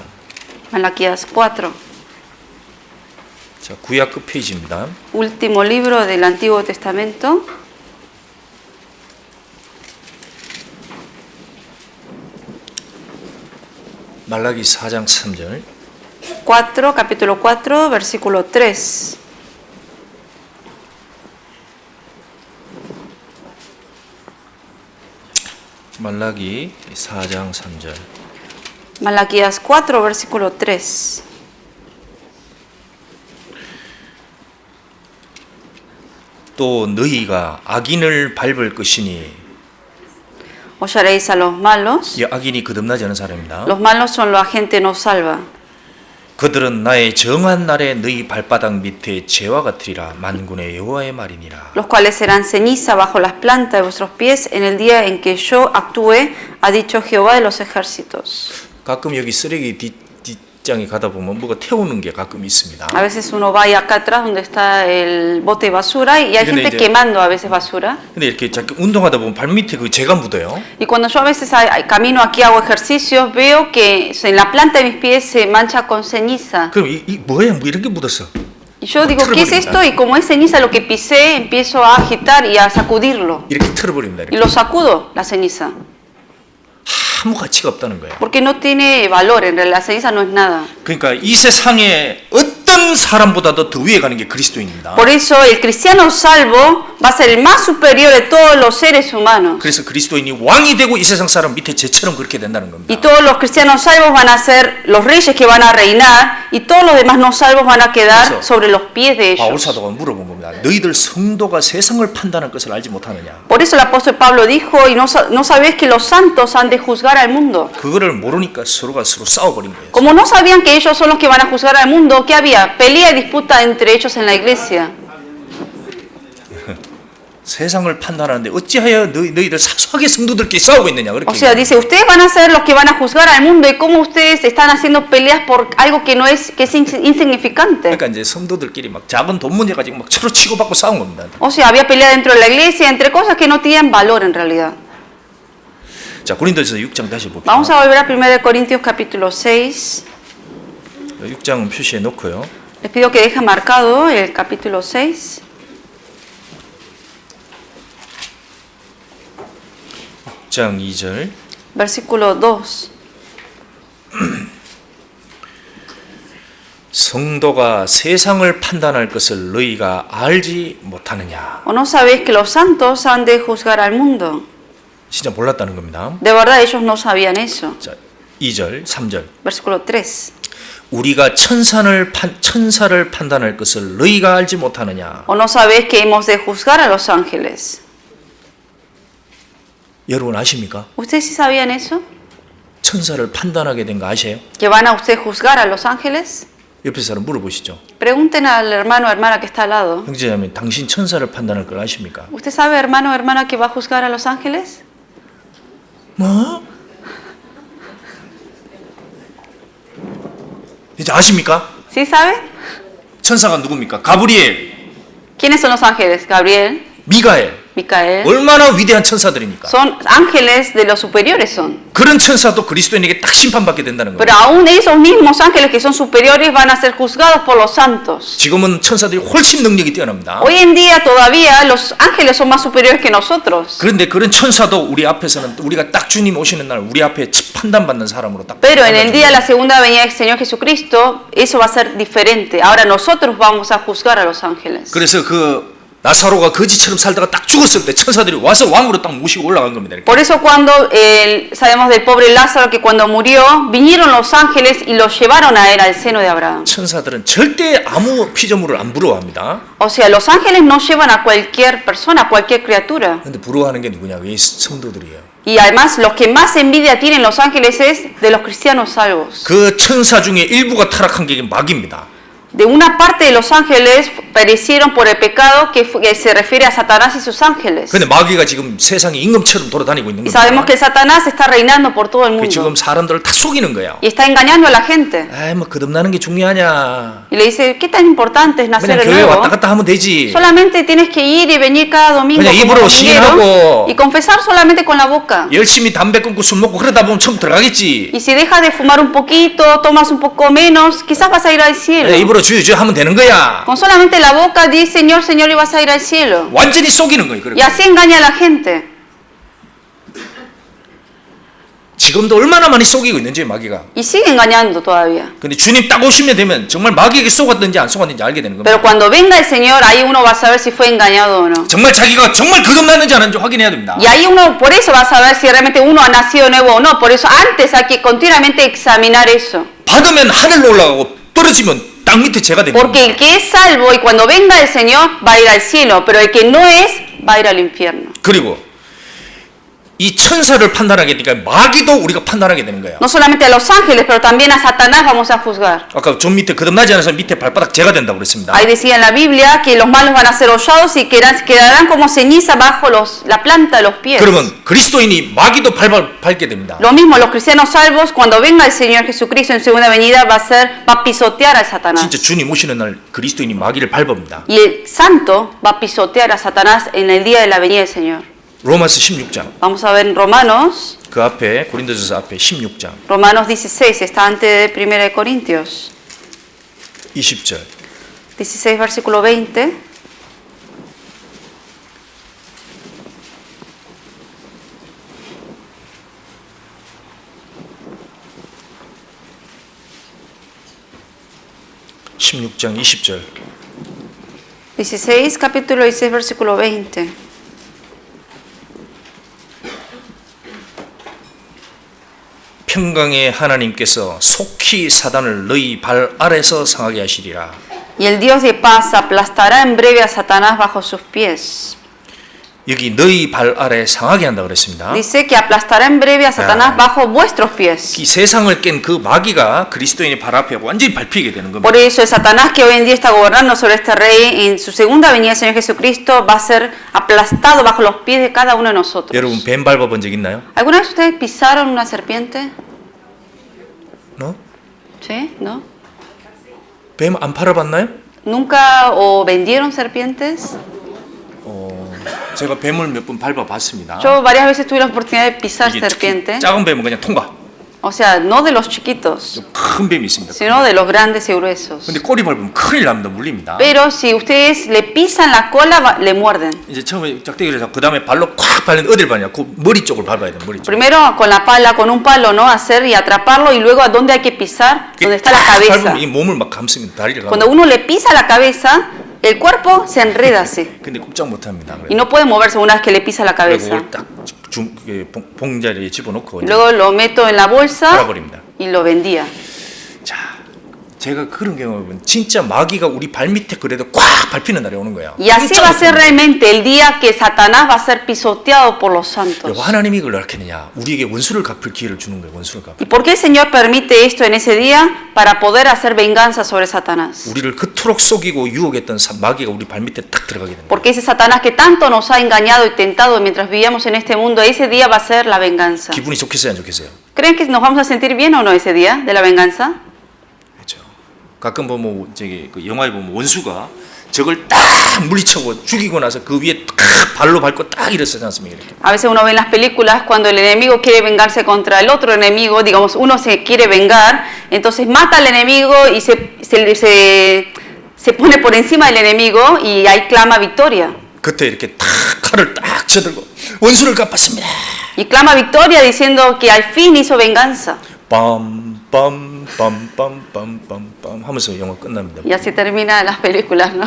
Malaquías 4. 자, 구약 끝 페이지입니다. Último libro del Antiguo Testamento. 말라기 4장 3절. 4, capítulo 4, versículo 3. 말라기 4장 3절. Malaquías 4, versículo 3. 또 너희가 악인을 밟을 것이니 Hollaréis a los malos. 이 악인이 거듭나지 않은 사람입니다. Los malos son la gente no salva. 그들은 나의 정한 날에 너희 발바닥 밑에 죄와 같으리라. 만군의 여호와의 말이니라. Los cuales serán ceniza bajo las plantas de vuestros pies en el día en que yo actúe, ha dicho Jehová de los ejércitos. 가끔 여기 쓰레기 뒷장에 가다 보면 뭐가 태우는 게 가끔 있습니다. A veces uno va ahí acá atrás donde está el bote de basura y hay Pero gente 이제- quemando a veces basura. 근데 이렇게 자꾸 운동하다 보면 발 밑에 그 죄가 묻어요. Y cuando yo a veces camino aquí, hago ejercicios, veo que en la planta de mis pies se mancha con ceniza. 그럼 이 뭐야? 뭐 이런 게 묻었어. Y yo digo, ¿qué es esto? Y como es ceniza lo que pisé, empiezo a agitar y a sacudirlo. 이렇게 털어버립니다. Y 이렇게. lo sacudo, la ceniza. 아무 가치가 없다는 거예요. Porque no tiene valor, en realidad la ceniza no es nada. 그러니까 이 세상에 어떤 사람보다도 더 위에 가는 게 그리스도인입니다. Por eso el cristiano salvo, va a ser el más superior de todos los seres humanos. 그래서 그리스도인이 왕이 되고 이 세상 사람 밑에 쟤처럼 그렇게 된다는 겁니다. Y todos los cristianos salvos van a ser los reyes que van a reinar y todos los demás no salvos van a quedar sobre los pies de 바울 ellos. 사도가 물어본 겁니다. 너희들 성도가 세상을 판단할 것을 알지 못하느냐? Por eso el apóstol Pablo dijo, y no sabéis que los santos han de juzgar al mundo. 그거를 모르니까 서로가 서로 싸워버린 거예요. Como no sabían que ellos son los que van a juzgar al mundo, ¿qué había? Pelea y disputa entre ellos en la iglesia. 세상을 판단하는데 어찌하여 너희들 사소하게 성도들끼리 싸우고 있느냐 그렇게. O sea, dice, ustedes van a ser los que van a juzgar al mundo y cómo ustedes están haciendo peleas por algo que no es, que es insignificante. 그러니까 이제 성도들끼리 막 작은 돈 문제 가지고 막 서로 치고받고 싸운 겁니다. O sea, había pelea dentro de la iglesia entre cosas que no tenían valor en realidad. 자, 고린도전서 6장 다시 봅시다. Vamos a volver a 1 Corintios capítulo 6. 6장은 표시해 놓고요. Les pido que dejen marcado el capítulo 6. 6장 2절. Versículo 2. 성도가 세상을 판단할 것을 너희가 알지 못하느냐. ¿O no sabéis que los santos han de juzgar al mundo? 진짜 몰랐다는 겁니다. De verdad ellos no sabían eso. 자, 2절, 3절. Versículo 3. 우리가 천사를 판단할 것을 너희가 알지 못하느냐. ¿O no sabéis que hemos de juzgar a los ángeles? 여러분 아십니까? ¿Ustedes sí sabían eso? 천사를 판단하게 된 거 아세요? ¿Que van a ustedes juzgar a los ángeles? 옆에 사람 물어보시죠. Pregunten al hermano o hermana que está al lado. 형제자매, 당신 천사를 판단할 걸 아십니까? ¿Usted sabe, hermano o hermana, que va a juzgar a los ángeles? 뭐? 이제 아십니까? ¿Sí sabe? 천사가 누굽니까? 가브리엘, ¿Quiénes son los ángeles? Gabriel, 미가엘. Micael. 얼마나 위대한 천사들입니까? Son ángeles de los superiores son. 그런 천사도 그리스도인에게 딱 심판받게 된다는 Pero 거예요. aún esos mismos ángeles que son superiores van a ser juzgados por los santos. 지금은 천사들이 훨씬 능력이 뛰어납니다. Hoy en día todavía los ángeles son más superiores que nosotros. 그런데 그런 천사도 우리 앞에서는 우리가 딱 주님 오시는 날 우리 앞에 판단받는 사람으로 딱 Pero en el día de la segunda venida del Señor Jesucristo, eso va a ser diferente. Ahora nosotros vamos a juzgar a los ángeles. 그래서 그 나사로가 거지처럼 살다가 딱 죽었을 때 천사들이 와서 왕으로 딱 모시고 올라간 겁니다. 이렇게. Por eso cuando sabemos del pobre Lázaro que cuando murió, vinieron los ángeles y lo llevaron a él al seno de Abraham. 천사들은 절대 아무 피조물을 안 부러워합니다. O sea, los ángeles no llevan a cualquier persona, a cualquier criatura. 근데 부러워하는 게 누구냐? 왜 성도들이에요. Y además, los que más envidia tienen los ángeles es de los cristianos salvos. 그 천사 중에 일부가 타락한 게 마귀입니다. De una parte de los ángeles perecieron por el pecado que se refiere a Satanás y sus ángeles. 근데 마귀가 지금 세상에 임금처럼 돌아다니고 있는 Y sabemos 겁니다. que Satanás está reinando por todo el 그 mundo. 지금 사람들을 다 속이는 거예요. Y está engañando a la gente. 에이, 뭐 거듭나는 게 중요하냐? Y le dice, ¿qué tan importante es nacer 그냥 de 교회 nuevo? 왔다 갔다 하면 되지. Solamente tienes que ir y venir cada domingo 그냥 como 입으로 dominguero 시인하고 y confesar solamente con la boca. 열심히 담배 끊고 술 먹고 그러다 보면 처음 들어가겠지. Y si dejas de fumar un poquito, tomas un poco menos, quizás vas a ir al cielo. 입으로 주여 하면 되는 거야. Con solamente la boca di Señor, Señor y vas a ir al cielo. 완전히 속이는 거예요. 그렇게. Y así engaña a la gente. 지금도 얼마나 많이 속이고 있는지 마귀가. Y sigue engañando todavía. 근데 주님 딱 오시면 되면 정말 마귀에게 속았든지 안 속았는지 알게 되는 겁니다. Pero cuando venga el Señor, ahí uno va a saber si fue engañado o no. 정말 자기가 정말 거듭났는지 안 했는지 확인해야 됩니다. Y ahí uno, por eso va a saber si realmente uno ha nacido nuevo o no. Por eso antes hay que continuamente examinar eso. 받으면 하늘로 올라가고 떨어지면 땅 밑에 재가 됩니다. Porque el que es salvo y cuando venga el Señor va a ir al cielo, pero el que no es va a ir al infierno. 그리고 이 천사를 판단하게 되니까 마귀도 우리가 판단하게 되는 거예요. No solamente a los ángeles, pero también a Satanás vamos a juzgar. 아까 좀 밑에 거듭나지 않아서 밑에 발바닥 재가 된다고 그랬습니다. Ahí decía en la Biblia que los malos van a ser hollados y quedarán como ceniza bajo la planta de los pies. 그러면 그리스도인이 마귀도 밟게 됩니다. Lo mismo, los cristianos salvos, cuando venga el Señor Jesucristo en segunda venida, va a pisotear a Satanás. 진짜 주님 오시는 날 그리스도인이 마귀를 밟습니다. Y el santo va a pisotear a Satanás en el día de la venida del Señor. 로마서 16장. Vamos a ver en Romanos. 그 앞에 고린도전서 앞에 16장 Romanos 16, está antes de 1 de Corintios. 20절. 16, versículo 20. (16장 20절) 16, capítulo 16, versículo 20. 평강의 하나님께서 속히 사단을 너희 발 아래서 상하게 하시리라. Y el Dios de paz aplastará en breve a Satanás bajo sus pies. 여기 너희 발 아래 상하게 한다 그랬습니다. Dice que aplastará en breve a Satanás bajo vuestros pies. 이 세상을 깬 그 마귀가 그리스도인의 발 앞에 완전히 밟히게 되는 겁니다. Por eso el Satanás que hoy en día está gobernando sobre este rey, en su segunda venida el Señor Jesucristo va a ser aplastado bajo los pies de cada uno de nosotros. 여러분 뱀 밟아본 적 있나요? ¿Alguna vez ustedes pisaron una serpiente? No? ¿Sí? ¿No? 뱀 안 팔아봤나요? ¿Nunca o vendieron serpientes? 제가 뱀을 몇 번 밟아봤습니다. Yo varias veces tuve la oportunidad de pisar 이게 특히 serpiente. 작은 뱀은 그냥 통과. O sea, no de los chiquitos, 큰 뱀이 있습니다. sino de los grandes y gruesos. 근데 꼬리 밟으면 큰일 납니다. 물립니다. Pero si ustedes le pisan la cola, le muerden. 이제 처음에 짝대기를 잡고 그다음에 발로 콱 밟는 어디를 밟냐? 그 머리 쪽을 밟아야 돼요. 머리 쪽. Primero con la pala, con un palo, ¿no? Hacer y atraparlo y luego a dónde hay que pisar, donde está la cabeza. 밟으면 이 몸을 막 감습니다. 다리를 Cuando uno le pisa la cabeza, el cuerpo se enreda así 근데 꼼짝 못 합니다. y no puede moverse una vez que le pisa la cabeza. 그리고 딱 봉자리에 집어넣고 이제 Luego lo meto en la bolsa 팔아버립니다. y lo vendía. 자, 제가 그런 경우에 보면 진짜 마귀가 우리 발 밑에 그래도 꽉 밟히는 날이 오는 거예요. Y así va a ser realmente el día que Satanás va a ser pisoteado por los santos. 하나님이 그걸 어떻게 했느냐? 우리에게 원수를 갚을 기회를 주는 거예요. 원수를 갚을. ¿Y por qué el Señor permite esto en ese día? Para poder hacer venganza sobre Satanás. 우리를 그토록 속이고 유혹했던 마귀가 우리 발 밑에 딱 들어가게 됩니다. Porque ese Satanás que tanto nos ha engañado y tentado mientras vivíamos en este mundo, ese día va a ser la venganza. 기분이 좋겠어요, 안 좋겠어요? ¿Creen que nos vamos a sentir bien o no ese día de la venganza? 그렇죠. 가끔 보면 저기 그 영화에 보면 원수가 적을 딱 물리치고 죽이고 나서 그 위에 딱 발로 밟고 딱 일어서지 않습니까? 이렇게. A veces uno ve en las películas cuando el enemigo quiere vengarse contra el otro enemigo, digamos, uno se quiere vengar, entonces mata al enemigo y se pone por encima del enemigo y ahí clama victoria. 그때 이렇게 딱 칼을 딱 쳐들고 원수를 갚았습니다. Y clama victoria diciendo que al fin hizo venganza. 빰빰빰빰빰빰빰 하면서 영화 끝납니다. Y así terminan las películas, ¿no?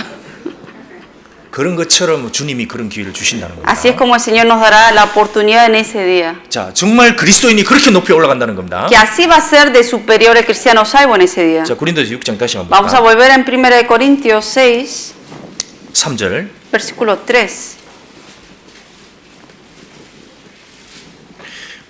그런 것처럼 주님이 그런 기회를 주신다는 겁니다. Así es como el Señor nos dará la oportunidad en ese día. 자, 정말 그리스도인이 그렇게 높이 올라간다는 겁니다. Que así va a ser de superior el cristiano salvo en ese día. 자, 고린도서 6장 다시 한번 Vamos a 볼까요? volver en 1 Corintios 6, 3절. versículo 3.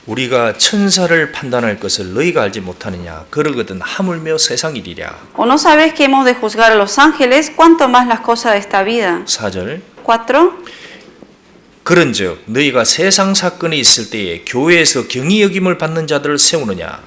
우리가 천사를 판단할 것을 너희가 알지 못하느냐? 그러거든 하물며 세상 일이랴. ¿O no sabes que hemos de juzgar a los ángeles, cuanto más las cosas de esta vida? 4절. 4. 그런즉 너희가 세상 사건이 있을 때에 교회에서 경이 여김을 받는 자들을 세우느냐?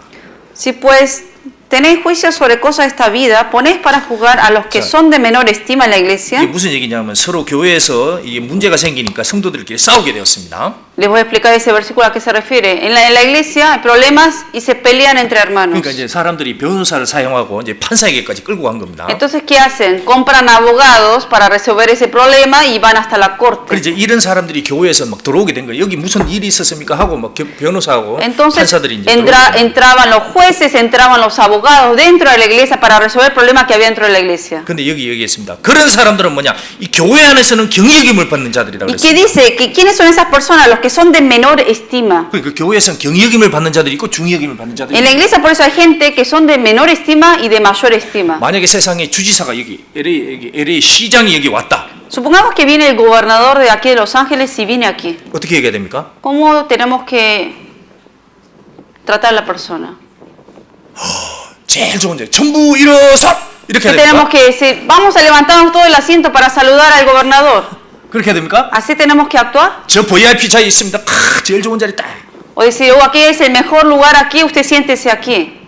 Si pues tenéis juicio sobre cosas de esta vida, ponéis para juzgar a los que son de menor estima en la 이게 iglesia. 무슨 얘기냐면 서로 교회에서 이게 문제가 생기니까 성도들끼리 싸우게 되었습니다. Les voy a explicar ese versículo a qué se refiere. En la iglesia hay problemas y se pelean entre hermanos. 그러니까 이제 사람들이 변호사를 사용하고 이제 판사에게까지 끌고 간 겁니다. Entonces, ¿qué hacen? Compran abogados para resolver ese problema y van hasta la corte. 그래서 이제 이런 사람들이 교회에서 막 들어오게 된 거예요. 여기 무슨 일이 있었습니까 하고 막 변호사하고 Entonces 판사들이 이제 entraban los jueces, entraban los abogados dentro de la iglesia para resolver el problema que había dentro de la iglesia. 근데 여기 얘기했습니다. 그런 사람들은 뭐냐? 이 교회 안에서는 경외여김을 받는 자들이라고 ¿Y qué 그랬어요. dice? Que ¿quiénes son esas personas? Los que son de menor estima. 그러니까 교회에서는 경외여김을 받는 자들이 있고 중의여김을 받는 자들이 En la 있고. iglesia por eso hay gente que son de menor estima y de mayor estima. 만약에 세상에 주지사가 여기 LA 시장이 여기 왔다. Supongamos que viene el gobernador de aquí de Los Ángeles y viene aquí. 어떻게 얘기해야 됩니까? ¿Cómo tenemos que tratar a la persona? 제일 좋은 데 전부 일어서 이렇게 ¿Qué 해야 tenemos 됩니까? que decir? Vamos a levantarnos todo el asiento para saludar al gobernador. 그렇게 해야 됩니까? ¿Así tenemos que actuar? 저 VIP 자리에 있습니다. 제일 좋은 자리 딱. O decir, aquí es el mejor lugar aquí, usted siéntese aquí.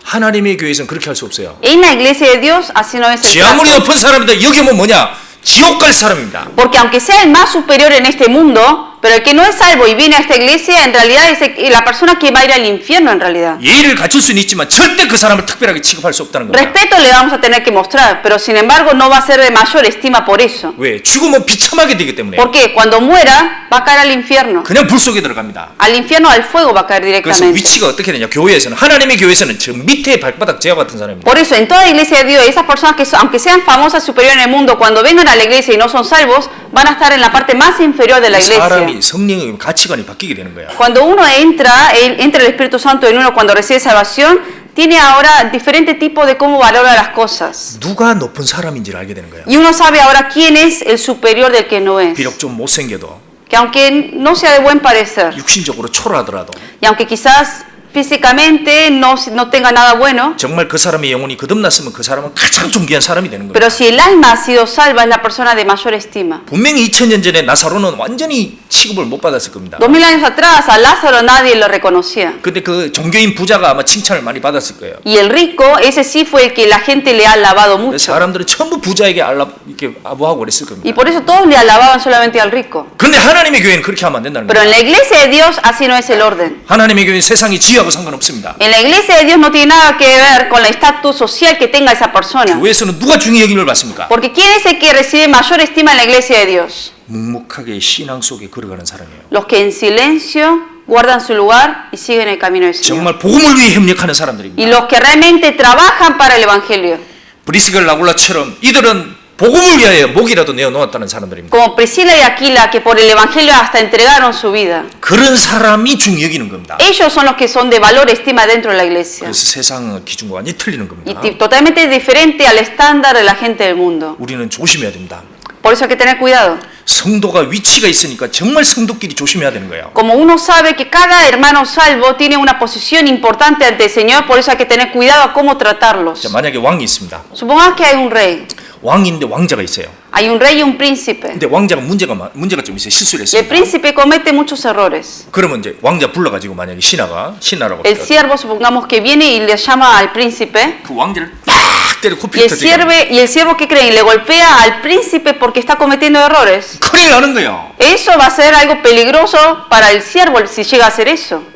하나님의 교회에서는 그렇게 할 수 없어요. En la iglesia de Dios así no es el 지 아무리 caso. 높은 사람인데 여기 오면 뭐냐? 지옥 갈 사람입니다. Porque aunque sea el más superior en este mundo, Pero el que no es salvo y viene a esta iglesia, en realidad es la persona que va a ir al infierno en realidad. 예의를 갖출 수는 있지만 절대 그 사람을 특별하게 취급할 수 없다는 겁니다. Respeto le vamos a tener que mostrar, pero sin embargo no va a ser de mayor estima por eso. 왜? 죽으면 비참하게 되기 때문에. Porque cuando muera va a caer al infierno. 그냥 불 속에 들어갑니다. Al infierno, al fuego va a caer 그래서 directamente. 위치가 어떻게 되냐? 교회에서는 하나님의 교회에서는 저 밑에 발바닥 제와 같은 사람입니다. Por eso, en toda iglesia de Dios, esas personas que aunque sean famosas superiores en el mundo, cuando vengan a la iglesia y no son salvos, van a estar en la parte más inferior de la iglesia. 사람이 성령의 가치관이 바뀌게 되는 거야. Cuando uno entra el Espíritu Santo en uno cuando recibe salvación, tiene ahora diferente tipo de cómo valora las cosas. 누가 높은 사람인지를 알게 되는 거야. Y uno sabe ahora quién es el superior del que no es. 비록 좀 못생겨도 Que aunque no sea de buen parecer, 육신적으로 초라하더라도 y aunque quizás físicamente no tenga nada bueno, 정말 그 사람의 영혼이 거듭났으면 그 사람은 가장 존귀한 사람이 되는 거예요. pero si el alma ha sido salva, es la persona de mayor estima. 분명히 2000년 전에 나사로는 완전히 취급을 못 받았을 겁니다. 2000 años atrás a Lázaro nadie lo reconocía. 근데 그 종교인 부자가 아마 칭찬을 많이 받았을 거예요. Y el rico, ese sí fue el que la gente le ha alabado mucho. 사람들은 전부 부자에게 이렇게 아부하고 그랬을 Y 겁니다. por eso todos le alababan solamente al rico. 근데 하나님의 교회는 그렇게 하면 안 된다는 Pero en 거예요. la iglesia de Dios así no es el orden. 하나님의 교회는 세상이 지위하고 상관없습니다. En la iglesia de Dios no tiene nada que ver con el estatus social que tenga esa persona. 교회에서는 누가 중히 여김을 받습니까? Porque ¿quién es el que recibe mayor estima en la iglesia de Dios? 묵묵하게 신앙 속에 걸어가는 사람이에요. Los que en silencio guardan su lugar y siguen el camino del Señor. 정말 복음을 위해 협력하는 Y 사람들입니다. los que realmente trabajan para el Evangelio. 브리스겔 라굴라처럼 이들은 복음을 위하여 목이라도 내어놓았다는 사람들입니다. Como Priscila y Aquila, que por el Evangelio hasta entregaron su vida. 그런 사람이 중히 여기는 겁니다. Ellos son los que son de valor estima dentro de la iglesia. 그래서 세상 기준과 완전히 틀리는 겁니다. Y totalmente diferente al estándar de la gente del mundo. 우리는 조심해야 됩니다. Por eso hay que tener cuidado. 성도가 위치가 있으니까 정말 성도끼리 조심해야 되는 거예요. Como uno sabe que cada hermano salvo tiene una posición importante ante el Señor, por eso hay que tener cuidado a cómo tratarlos. 자, 만약에 왕이 있습니다. Supongamos que hay un rey. 왕인데 왕자가 있어요. Hay un rey y un príncipe. 근데 왕자가 문제가 좀 있어요. 실수를 Y el 했습니다. príncipe comete muchos errores. 그러면 이제 왕자 불러가지고 만약에 신하라고 El 합시다. siervo, supongamos que viene y le llama al príncipe. 그 왕자를 딱 때려 Y 코피를 터뜨리고 el siervo que cree y le golpea al príncipe porque está cometiendo errores. 큰일 나는 거예요. Eso va a ser algo peligroso para el siervo si llega a hacer eso.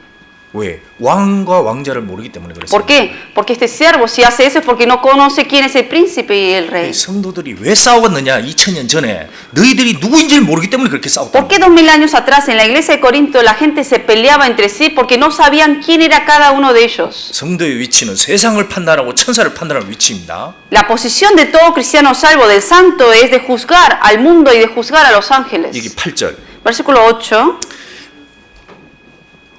왜? 왕과 왕자를 모르기 때문에 ¿Por 그랬어요. qué? Porque este siervo si hace eso es porque no conoce quién es el príncipe y el rey. 성도들이 왜 싸웠느냐? 2000년 전에 너희들이 누구인지를 모르기 때문에 그렇게 싸웠다. ¿Por qué 2000 años atrás en la iglesia de Corinto la gente se peleaba entre sí porque no sabían quién era cada uno de ellos? 성도의 위치는 세상을 판단하고 천사를 판단하는 위치입니다. La posición de todo cristiano salvo del santo es de juzgar al mundo y de juzgar a los ángeles. 여기 8절. Versículo 8.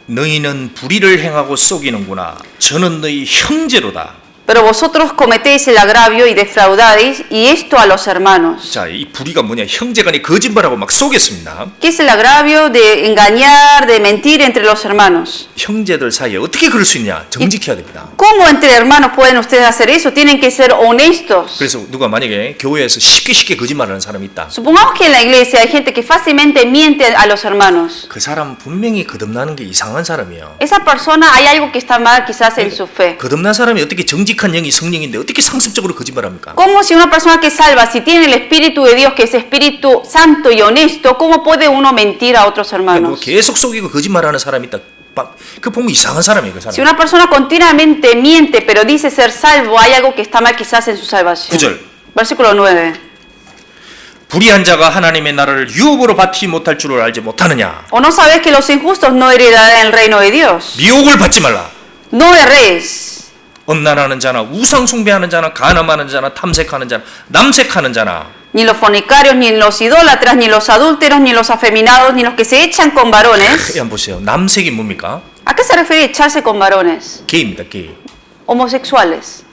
너희는 불의를 행하고 속이는구나. 저는 너희 형제로다. Pero vosotros cometéis el agravio y defraudáis, y esto a los hermanos. 자, 이 불의가 뭐냐? 형제간에 거짓말하고 막 속였습니다. ¿Qué es el agravio de engañar, de mentir entre los hermanos? 형제들 사이에 어떻게 그럴 수 있냐? 정직해야 됩니다. ¿Cómo entre hermanos pueden ustedes hacer eso? Tienen que ser honestos. 그래서 누가 만약에 교회에서 쉽게 거짓말하는 사람이 있다. Supongamos que en la iglesia hay gente que fácilmente miente a los hermanos. 그 사람 분명히 거듭나는 게 이상한 사람이에요. Esa persona hay algo que está mal quizás en su fe. 거듭난 사람이 어떻게 정직한 영이 성령인데 어떻게 상습적으로 거짓말합니까? ¿Cómo si una persona que salva, si tiene el Espíritu de Dios, que es Espíritu Santo y honesto, cómo puede uno mentir a otros 뭐 hermanos? 계속 속이고 거짓말하는 사람이 있다. 그 보면 이상한 사람이에요, 그 Si 사람. una persona continuamente miente pero dice ser salvo, hay algo que está mal quizás en su salvación. 9절. Versículo 9. 불의한 자가 하나님의 나라를 유업으로 받지 못할 줄을 알지 못하느냐? ¿O no sabes que los injustos no heredarán el reino de Dios? 미혹을 받지 말라. No erréis. 음란하는 자나 우상 숭배하는 자나 간음하는 자나 탐색하는 자나 남색하는 자나 Ni los fornicarios, ni los idólatras, ni los adúlteros, ni los afeminados, ni los que se echan con varones. 한번 보세요. 남색이 뭡니까? ¿A qué se refiere echarse con varones? 게이입니다. 게이. Homosexuales.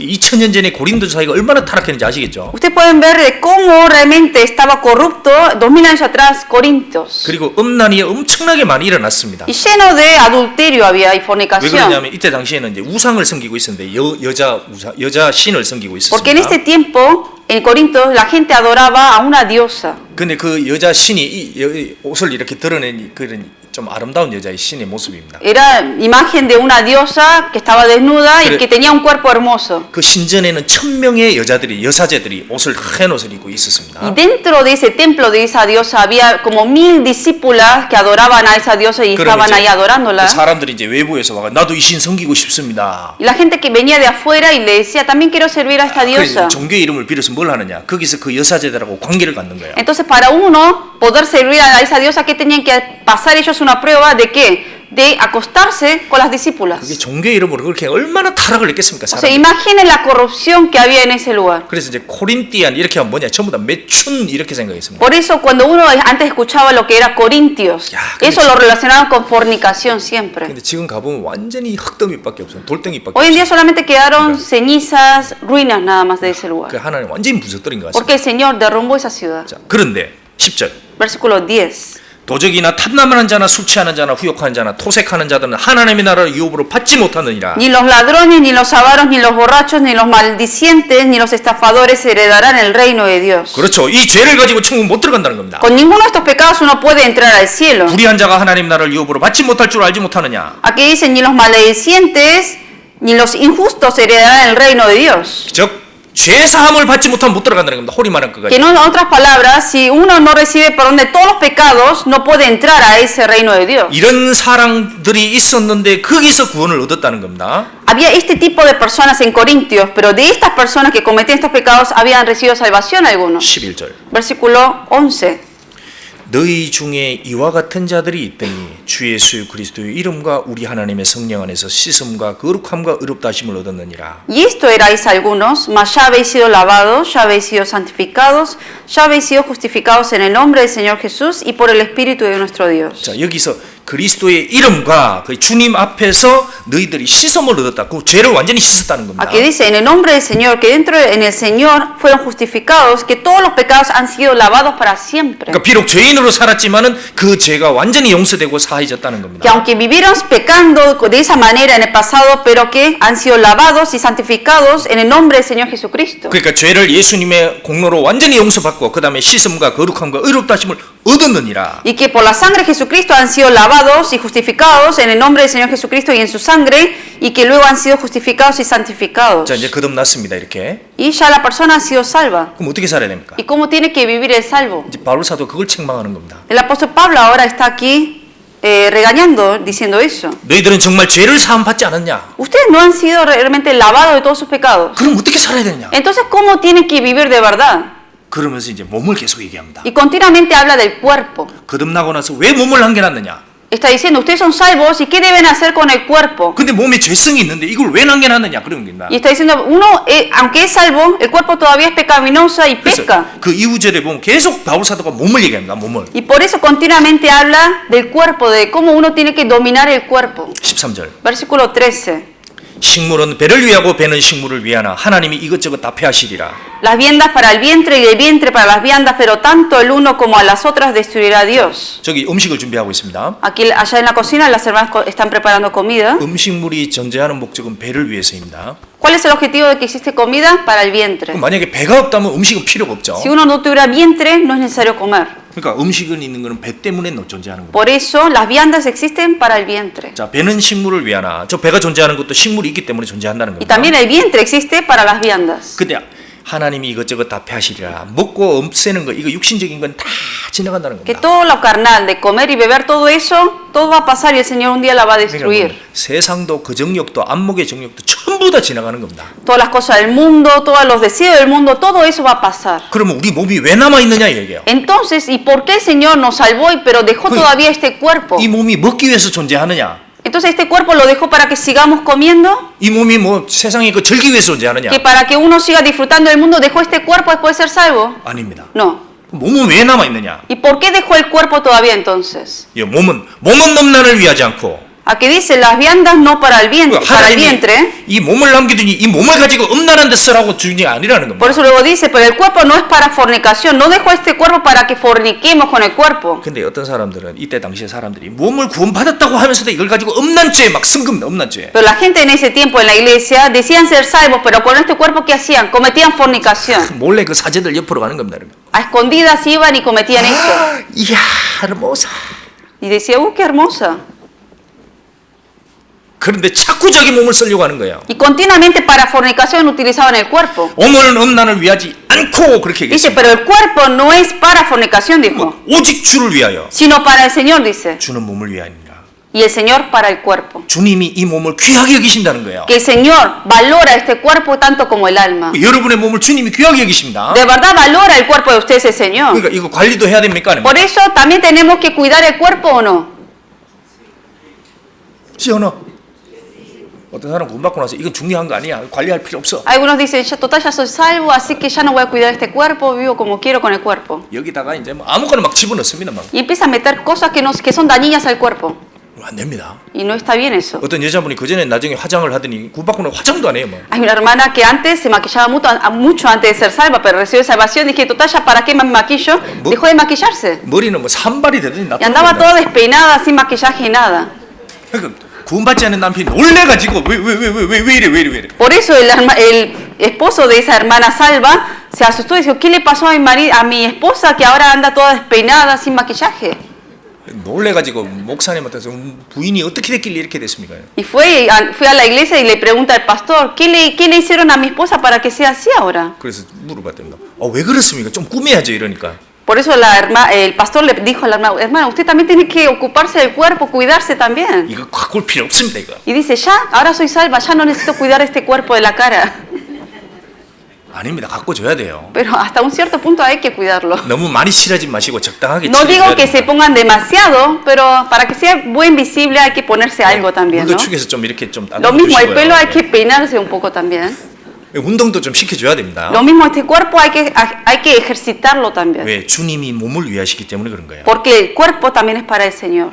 2000년 전에 고린도 사회가 얼마나 타락했는지 아시겠죠? Ustedes pueden ver de cómo realmente estaba corrupto 2000 años atrás Corintios. 그리고 음란이 엄청나게 많이 일어났습니다. Y lleno de adulterio había y 왜 fornicación. 그러냐면 이때 당시에는 이제 우상을 섬기고 있었는데 여자 신을 섬기고 Porque en 있었습니다. este tiempo, en Corinto, la gente adoraba a una diosa. 근데 그 여자 신이 옷을 이렇게 드러낸 그런 좀 아름다운 여자의 신의 모습입니다. Era imagen de una diosa que estaba desnuda y que tenía un cuerpo hermoso. 그 신전에는 1000명의 여사제들이 옷을 하얀 옷을 입고 있었습니다. Y dentro de ese templo de esa diosa había como 1000 discípulas que adoraban a esa diosa y estaban ahí adorándola. 사람들이 이제 외부에서 와가 나도 이 신 섬기고 싶습니다. Y la gente que venía de afuera y le decía, también quiero servir a esta diosa. 종교의 이름을 빌어서 뭘 하느냐? 거기서 그 여사제들하고 관계를 갖는 거예요. Entonces, para uno poder servir a esa diosa, ¿qué tenían que pasar ellos una prueba de qué? De acostarse con las discípulas. 그게 종교의 이름으로 그렇게 얼마나 타락을 했겠습니까? O sea, imaginen la corrupción que había en ese lugar. 그래서 이제 코린티안 이렇게 하면 뭐냐? 전부 다 매춘 이렇게 생각했습니다. Por eso, cuando uno antes escuchaba lo que era corintios, eso lo relacionaban con fornicación siempre. 근데 지금 가보면 완전히 흙더미밖에 없어요. 돌덩이밖에 Hoy en día 없어요. solamente quedaron cenizas, ruinas nada más de ese 그 lugar. 하나님 완전히 부서뜨린 것 Porque 같습니다. el Señor derrumbó esa ciudad. 자, 그런데 10절. Versículo 10. 도적이나 탐남하는 자나 술 취하는 자나 후욕하는 자나 토색하는 자들은 하나님의 나라를 유업으로 받지 못하느니라. Ni los ladrones, ni los avaros, ni los borrachos, ni los maldicientes, ni los estafadores heredarán el reino de Dios. 그렇죠. 이 죄를 가지고 천국 못 들어간다는 겁니다. Con ninguno de estos pecados uno puede entrar al cielo. 불의한 자가 하나님 나라를 유업으로 받지 못할 줄 알지 못하느냐. Aquí dicen, ni los maledicientes, ni los injustos heredarán el reino de Dios. 즉 죄 사함을 받지 못하면 못 들어간다는 겁니다. 호리만한 Que 것까지. en otras palabras, si uno no recibe perdón de todos los pecados, no puede entrar a ese reino de Dios. 이런 사람들이 있었는데 거기서 구원을 얻었다는 겁니다. Había este tipo de personas en Corintios, pero de estas personas que cometían estos pecados habían recibido salvación algunos. 11절. Versículo 11. 너희 중에 이와 같은 자들이 있더니 주 예수 그리스도의 이름과 우리 하나님의 성령 안에서 씻음과 거룩함과 의롭다 하심을 얻었느니라. Y esto erais algunos, mas ya habéis sido lavados, ya habéis sido santificados, ya habéis sido justificados en el nombre del Señor Jesús y por el Espíritu de nuestro Dios. 자, 여기서 그리스도의 이름과 그 주님 앞에서 너희들이 씻음을 얻었다. 그 죄를 완전히 씻었다는 겁니다. Aquí dice, en el nombre del Señor, que dentro en el Señor fueron justificados, que todos los pecados han sido lavados para siempre. 그러니까 비록 죄인으로 살았지만은 그 죄가 완전히 용서되고 사해졌다는 겁니다. Que aunque vivieron pecando de esa manera en el pasado, pero que han sido lavados y santificados en el nombre del Señor Jesucristo. 그러니까 죄를 예수님의 공로로 완전히 용서받고 그 다음에 씻음과 거룩함과 의롭다 하심을 얻었느니라. Y que por la sangre de Jesucristo han sido lavados y justificados en el nombre del Señor Jesucristo y en su sangre, y que luego han sido justificados y santificados. 자, 이제 거듭났습니다. 이렇게. Y ya la persona ha sido salva. 그럼 어떻게 살아야 됩니까? ¿Y cómo tiene que vivir el salvo? 이제 바울 사도 그걸 책망하는 겁니다. El apóstol Pablo ahora está aquí regañando, diciendo eso. 너희들은 정말 죄를 사함 받지 않았냐? Ustedes no han sido realmente lavados de todos sus pecados. 그럼 어떻게 살아야 되느냐? Entonces, ¿cómo tienen que vivir de verdad? 그러면서 이제 몸을 계속 얘기합니다. Y continuamente habla del cuerpo. 거듭나고 나서 왜 몸을 남겨놨느냐? Está diciendo, ustedes son salvos y ¿qué deben hacer con el cuerpo? 근데 몸에 죄성이 있는데 이걸 왜 남겨놨느냐? 그런 겁니다. Y está diciendo, uno, aunque es salvo, el cuerpo todavía es pecaminoso y 그래서 peca. 그 이후절에 보면 계속 바울 사도가 몸을 얘기합니다. 몸을. Y por eso continuamente habla del cuerpo, de cómo uno tiene que dominar el cuerpo. 13절. Versículo 13. 식물은 배를 위하고 배는 식물을 위하나 하나님이 이것저것 다 폐하시리라. Las viandas para el vientre y el vientre para las viandas, pero tanto el uno como a las otras destruirá Dios. 저기 음식을 준비하고 있습니다. Aquí, allá en la cocina, las hermanas están preparando comida. 음식물이 존재하는 목적은 배를 위해서입니다. ¿Cuál es el objetivo de que existe comida? Para el vientre. 그럼 만약에 배가 없다면 음식은 필요가 없죠. Si uno no tuviera vientre, no es necesario comer. 그러니까 음식은 있는 거는 배 때문에 존재하는 겁니다. Por eso las viandas existen para el vientre. 자, 배는 식물을 위하나. 저 배가 존재하는 것도 식물이 있기 때문에 존재한다는 Y 겁니다. también el vientre existe para las viandas. 근데 하나님이 이것저것 다 폐하시리라. 먹고 없애는 거, 이거 육신적인 건 다 지나간다는 Que 겁니다. todo lo carnal, de comer y beber, todo eso, todo va a pasar y el Señor un día la va a destruir. 그러니까 세상도 그 정욕도 안목의 정욕도 전부 다 지나가는 겁니다. Todas las cosas del mundo, todos los deseos del mundo, todo eso va a pasar. 그러면 우리 몸이 왜 남아 있느냐 이 얘기예요. Entonces, ¿y por qué el Señor nos salvó pero dejó todavía este cuerpo? 이 몸이 먹기 위해서 존재하느냐? Entonces, ¿este cuerpo lo dejó para que sigamos comiendo? 이 몸이 뭐 세상에 그 즐기 위해서 존재하느냐? ¿Que para que uno siga disfrutando del mundo dejó este cuerpo después de ser salvo? 아닙니다. No. 몸은 왜 남아 있느냐? ¿Y por qué dejó el cuerpo todavía entonces? 이 몸은 넘난을 위하지 않고 Aquí dice las viandas no para el vientre, 이 몸을 남겨두니 이 몸을 가지고 음란한 데 쓰라고 주는 게 아니라는 겁니다. Por eso luego dice, pero el cuerpo no es para fornicación, no dejó este cuerpo para que forniquemos con el cuerpo. 근데 어떤 사람들은 이때 당시에 사람들이 몸을 구원받았다고 하면서도 이걸 가지고 음란죄에 막 쓴겁니다. 음란죄. Pero la gente en ese tiempo en la iglesia decían ser salvos, pero con este cuerpo ¿qué hacían? Cometían fornicación. 몰래 그 사제들 옆으로 가는 겁니다. A escondidas iban y cometían eso. 이야, hermosa. Y decía, qué hermosa. 그런데 자꾸 자기 몸을 쓰려고 하는 거예요. Y continuamente para fornicación utilizaban el cuerpo. 몸은 음란을 위하지 않고 그렇게 Dice, 얘기했습니다. pero el cuerpo no es para fornicación, dijo, 오직 주를 위하여. sino para el Señor, dice. 주는 몸을 위하니라. Y el Señor para el cuerpo. 주님이 이 몸을 귀하게 여기신다는 거예요. Que el Señor valora este cuerpo tanto como el alma. 여러분의 몸을 주님이 귀하게 여기십니다. De verdad valora el cuerpo de ustedes el Señor. 그러니까 이거 관리도 해야 됩니까? 아닙니까? Por eso también tenemos que cuidar el cuerpo o no. 시원어. 어떤 사람 구원 받고 나서 이건 중요한 거 아니야. 관리할 필요 없어. Algunos dicen, total ya soy salvo, así que ya no voy a cuidar este cuerpo, vivo como quiero con el cuerpo. 여기다가 이제 뭐 아무거나 막 집어넣습니다. 막. Y empieza a meter cosas que son dañinas al cuerpo. 안 됩니다. Y no está bien eso. 어떤 여자분이 그 전에 나중에 화장을 하더니 구원 받고 나서 화장도 안 해요. 뭐. Hay una hermana que antes se maquillaba mucho antes de ser salva, pero recibió salvación. Dije, total, ¿ya para qué me maquillo? Dejó de maquillarse. 머리는 뭐 산발이 되더니 Y andaba toda despeinada, sin maquillaje y nada. 그러니까 구원받지 않은 남편이 놀래가지고 왜 이래. Por eso el esposo de esa hermana salva se asustó y dijo, ¿qué le pasó a mi esposa que ahora anda toda despeinada, sin maquillaje? 놀래가지고 목사님한테서 부인이 어떻게 됐길래 이렇게 됐습니까? Y fui a la iglesia y le pregunta al pastor, ¿qué le hicieron a mi esposa para que sea así ahora? 그래서 물어봤답니다. 왜 그렇습니까? 좀 꾸며야죠 이러니까. Por eso el pastor le dijo a la hermana, usted también tiene que ocuparse del cuerpo, cuidarse también. 이거 갖고 올 필요 없습니다 이거. Y dice, ya, ahora soy salva, ya no necesito cuidar este cuerpo de la cara. 아닙니다. 갖고 줘야 돼요. Pero hasta un cierto punto hay que cuidarlo. 너무 많이 칠하지 마시고 적당하게 No digo 칠해줘야 que se 됩니다. pongan demasiado, pero para que sea buen visible hay que ponerse algo también, 물도 ¿no? 축에서 좀 이렇게 좀 Lo mismo, el pelo hay que 따뜻해주시고요. peinarse un poco también. 운동도 좀 시켜줘야 됩니다. Lo mismo, este cuerpo hay que ejercitarlo también. 왜? 주님이 몸을 위하시기 때문에 그런 거예요. Porque el cuerpo también es para el Señor.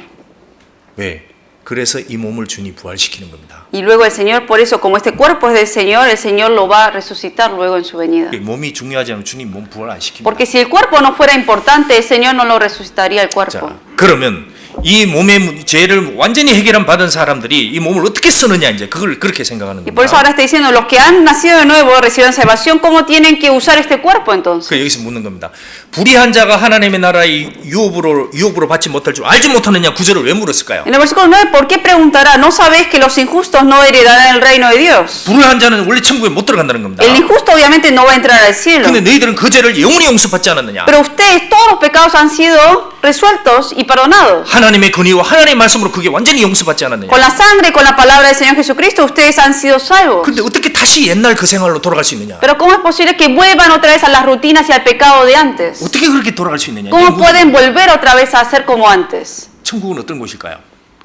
왜? 그래서 이 몸을 주님 부활시키는 겁니다. Y luego el Señor, por eso, como este cuerpo es del Señor, el Señor lo va a resucitar luego en su venida. 몸이 중요하지 않으면 주님 몸 부활 안 시킵니다. Porque si el cuerpo no fuera importante, el Señor no lo resucitaría el cuerpo. 자, 그러면 이 몸의 죄를 완전히 해결한 받은 사람들이 이 몸을 어떻게 쓰느냐 이제 그걸 그렇게 생각하는 Y por eso 겁니다. ahora está diciendo, los que han nacido de nuevo, reciben salvación, ¿cómo tienen que usar este cuerpo entonces? 그 여기서 묻는 겁니다. 불의한 자가 하나님의 나라의 유업으로 받지 못할 줄 알지 못하느냐 구절을 왜 물었을까요? En el versículo 9, ¿por qué preguntará? ¿No sabéis que los injustos no heredarán el reino de Dios? 불의한 자는 원래 천국에 못 들어간다는 겁니다. El injusto obviamente no va a entrar al cielo. 근데 너희들은 그 죄를 영원히 용서받지 않았느냐? Pero ustedes, todos los pecados han sido resueltos y perdonados. 하나님의 권위와 하나님의 말씀으로 그게 완전히 용서받지 않았느냐? Con la sangre, con la palabra del Señor Jesucristo, ustedes han sido salvos. 근데 어떻게 다시 옛날 그 생활로 돌아갈 수 있느냐? Pero ¿cómo es posible que vuelvan otra vez a las rutinas y al pecado de antes? 어떻게 그렇게 돌아갈 수 있느냐? ¿Cómo pueden volver otra vez a ser como antes? 천국은 어떤 곳일까요?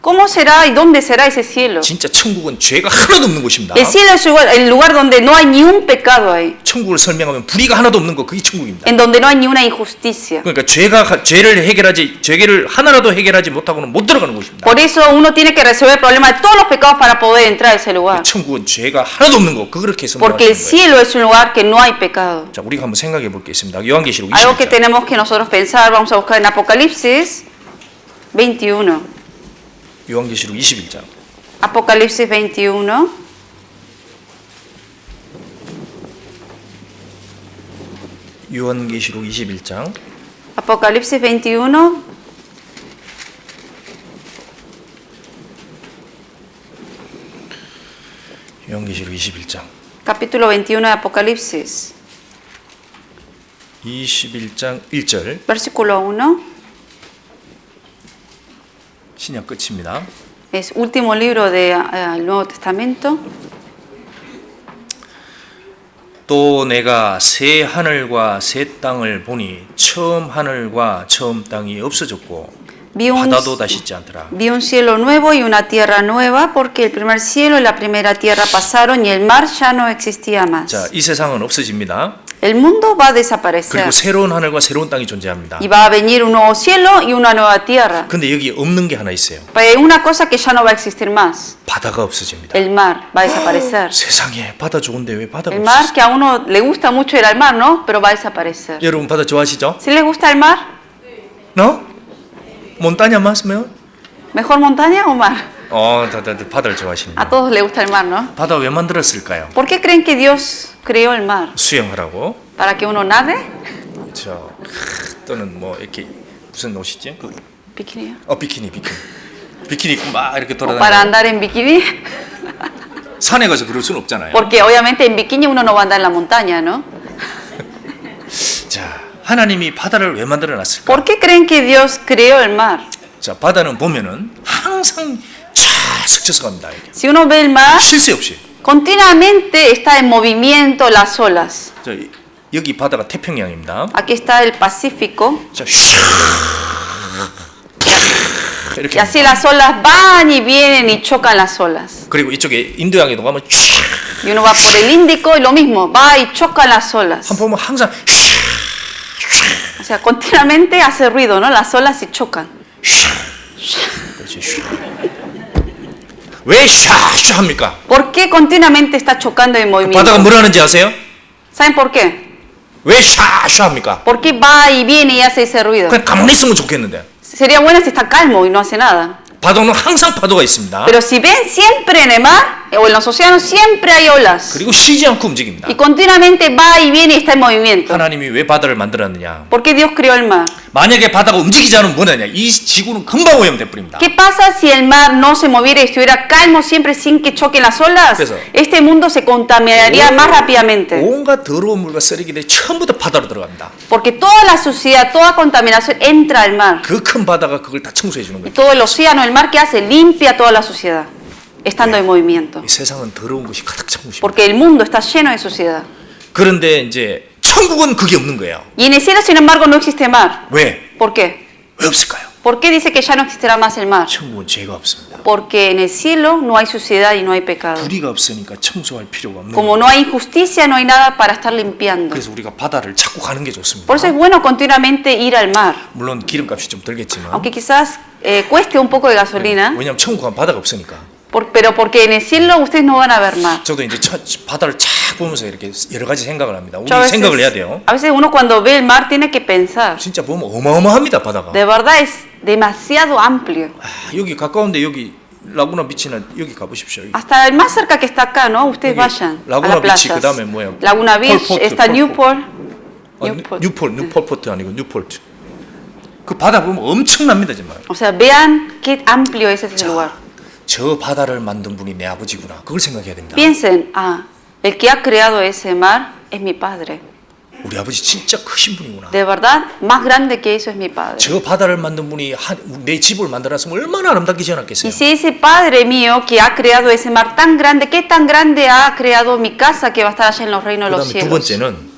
¿Cómo será y dónde será ese cielo? 진짜 천국은 죄가 ha나도 없는 곳입니다. El cielo es el lugar donde no hay ni un pecado ahí, 천국을 설명하면 불의가 하나도 없는 거 그게 천국입니다. en donde no hay ni una injusticia. 그러니까 죄를 하나라도 해결하지 못하고는 못 들어가는 곳입니다. Por eso uno tiene que resolver el problema de todos los pecados para poder entrar a ese lugar. 천국은 죄가 하나도 없는 거 그렇게 Porque el 설명하시는 거예요. cielo es un lugar que no hay pecado. 자, 우리가 한번 생각해 볼 게 있습니다. 요한계시록 Algo que 20장. tenemos que nosotros pensar, vamos a buscar en Apocalipsis 21. 요한계시록 21장. Apocalipsis 21. 요한계시록 21장. Apocalipsis 21. 요한계시록 21장. Capítulo 21 de Apocalipsis. 21장 1절. Versículo 1. 신약 끝입니다. Es último libro del Nuevo Testamento. 또 내가 새 하늘과 새 땅을 보니 처음 하늘과 처음 땅이 없어졌고 바다도 다시 있지 않더라. Vi un cielo nuevo y una tierra nueva, porque el primer cielo y la primera tierra pasaron y el mar ya no existía más. 자, 이 세상은 없어집니다. El mundo va a desaparecer 그리고 새로운 하늘과 새로운 땅이 존재합니다. y va a venir un nuevo cielo y una nueva tierra. 근데 여기 없는 게 하나 있어요. Pero hay una cosa que ya no va a existir más. 바다가 없어집니다. El mar va a desaparecer. 세상에 바다 좋은데 왜 바다가 El mar 없어져? que a uno le gusta mucho ir al mar, ¿no? Pero va a desaparecer. 여러분 바다 좋아하시죠? ¿Sí les gusta el mar? No? montaña más mejor? ¿Mejor montaña o mar? 다들 바다를 좋아하십니다. A todos les gusta el mar, ¿no? 바다 왜 만들었을까요? ¿Por qué creen que Dios creó el mar? 수영하라고. ¿Para que uno nade? 또는 뭐 이렇게 무슨 옷이지? Bikini. 비키니. 비키니 입고 막 이렇게 O para 돌아다니고 andar en bikini. 산에 가서 그럴 수는 없잖아요. Porque obviamente en bikini uno no va a andar en la montaña, ¿no? 자, 하나님이 바다를 왜 만들어 놨을까? ¿Por qué creen que Dios creó el mar? 자, 바다는 보면은 항상 쫙 스쳐서 갑니다. 이렇게. Si uno ve el mar, 쉴 새 없이. continuamente está en movimiento las olas. 자, 여기 바다가 태평양입니다. Aquí está el Pacífico. 자, Y 이렇게. así las olas van y vienen y chocan las olas. 그리고 이쪽에 인도양에도 가면 Y uno va por el Índico y lo mismo, va y choca las olas. 한 보면 항상 O sea, continuamente hace ruido, ¿no? Las olas y chocan. 그렇지. 왜 샤샤 합니까? ¿Por qué continuamente está chocando en 바다가 movimiento? 뭘 하는지 아세요? ¿Saben por qué? 왜 샤샤 합니까? ¿Por qué va y viene y hace ese ruido? 그냥 가만히 있으면 좋겠는데. Sería bueno si está calmo y no hace nada. 바다는 항상 파도가 있습니다. Pero si ven siempre en el mar o en los océanos siempre hay olas. 그리고 쉬지 않고 움직입니다. Y continuamente va y viene y está en movimiento. 하나님이 왜 바다를 만들었느냐? ¿Por qué Dios creó el mar? 만약에 바다가 움직이지 않으면 뭐냐냐? 이 지구는 금방 오염돼 버립니다. ¿Qué pasa si el mar no se moviera y estuviera calmo siempre sin que choquen las olas? 그래서 Este mundo se contaminaría más rápidamente. 온갖 더러운 물과 쓰레기들이 처음부터 바다로 들어갑니다. Porque toda la suciedad, toda contaminación entra al mar. 그 큰 바다가 그걸 다 청소해 주는 Y 거예요. todo el océano, el mar que hace, limpia toda la suciedad, estando en movimiento. 이 세상은 더러운 것이 가득 찬 것입니다. Porque el mundo está lleno de suciedad. 그런데 이제 천국은 그게 없는 거예요. Y en el cielo, sin embargo, no existe mar. 왜? ¿Por qué? 왜 없을까요? ¿Por qué dice que ya no existirá más el mar? 천국은 죄가 없습니다. Porque en el cielo no hay suciedad y no hay pecado. 불의가 없으니까 청소할 필요가 없는 Como 거예요. no hay injusticia, no hay nada para estar limpiando. 그래서 우리가 바다를 찾고 가는 게 좋습니다. Por eso es bueno continuamente ir al mar. 물론 기름값이 좀 들겠지만 Aunque quizás cueste un poco de gasolina, 왜냐하면 천국 가면 바다가 없으니까. pero porque en el cielo ustedes no van a ver mar. 저도 이제 바다를 쫙 보면서 이렇게 여러 가지 생각을 합니다. 우리 Yo 생각을 해야 돼요. a veces uno cuando ve el mar tiene que pensar. 진짜 보면 어마어마합니다, 바다가. De verdad es demasiado amplio. 아, 여기 가까운데 여기 라구나 비치는 여기 가보십시오. 여기. Hasta el más cerca que está acá, ¿no? Ustedes vayan a Laguna las Beach, playas. 그다음에 뭐예요? Laguna Beach, 폴포트, está 폴포트. Newport. 뉴폴트 아니고 뉴폴트. 그 바다 보면 엄청납니다, 정말. O sea, vean qué amplio es ese lugar. 저 바다를 만든 분이 내 아버지구나. 그걸 생각해야 됩니다. Piensen, el que ha creado ese mar es mi padre. 우리 아버지 진짜 크신 분이구나. De verdad, más grande que eso es mi padre. 저 바다를 만든 분이 내 집을 만들었으면 얼마나 아름답게 지어놨겠어요. Y si ese padre mío que ha creado ese mar tan grande, ¿qué tan grande ha creado mi casa que va a estar allá en los reinos de los 그다음에 두 cielos? 번째는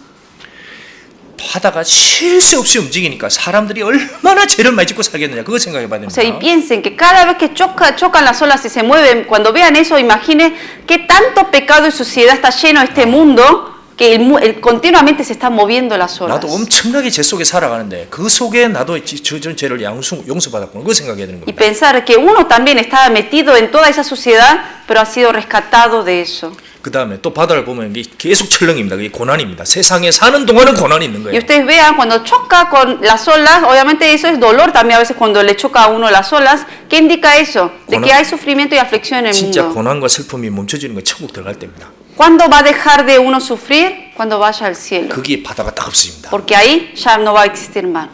바다가 쉴 새 없이 움직이니까 사람들이 얼마나 죄를 많이 짓고 살겠느냐 그거 생각해 봐야 O sea, y 됩니다. piensen que cada vez que chocan las olas y se mueven, cuando vean eso, imaginen qué tanto pecado y suciedad está lleno este mundo que continuamente se están moviendo las olas. 나도 엄청나게 죄 속에 살아가는데 그 속에 나도 저 죄를 용서받았구나 그거 생각해야 되는 Y 겁니다. pensar que uno también estaba metido en toda esa suciedad, pero ha sido rescatado de eso. 그 다음에 또 바다를 보면 이게 계속 철렁입니다. 그게 고난입니다. 세상에 사는 동안은 고난이 있는 Y 거예요. ustedes vean, cuando choca con las olas, obviamente eso es dolor también a veces cuando le choca a uno las olas. ¿Qué indica eso? De que hay sufrimiento y aflicción en el 진짜 mundo. 고난과 슬픔이 멈춰지는 건 천국 들어갈 때입니다. ¿Cuándo va a dejar de uno sufrir? Cuando vaya al cielo. 거기에 바다가 딱 없어집니다. Porque ahí ya no va a existir mar.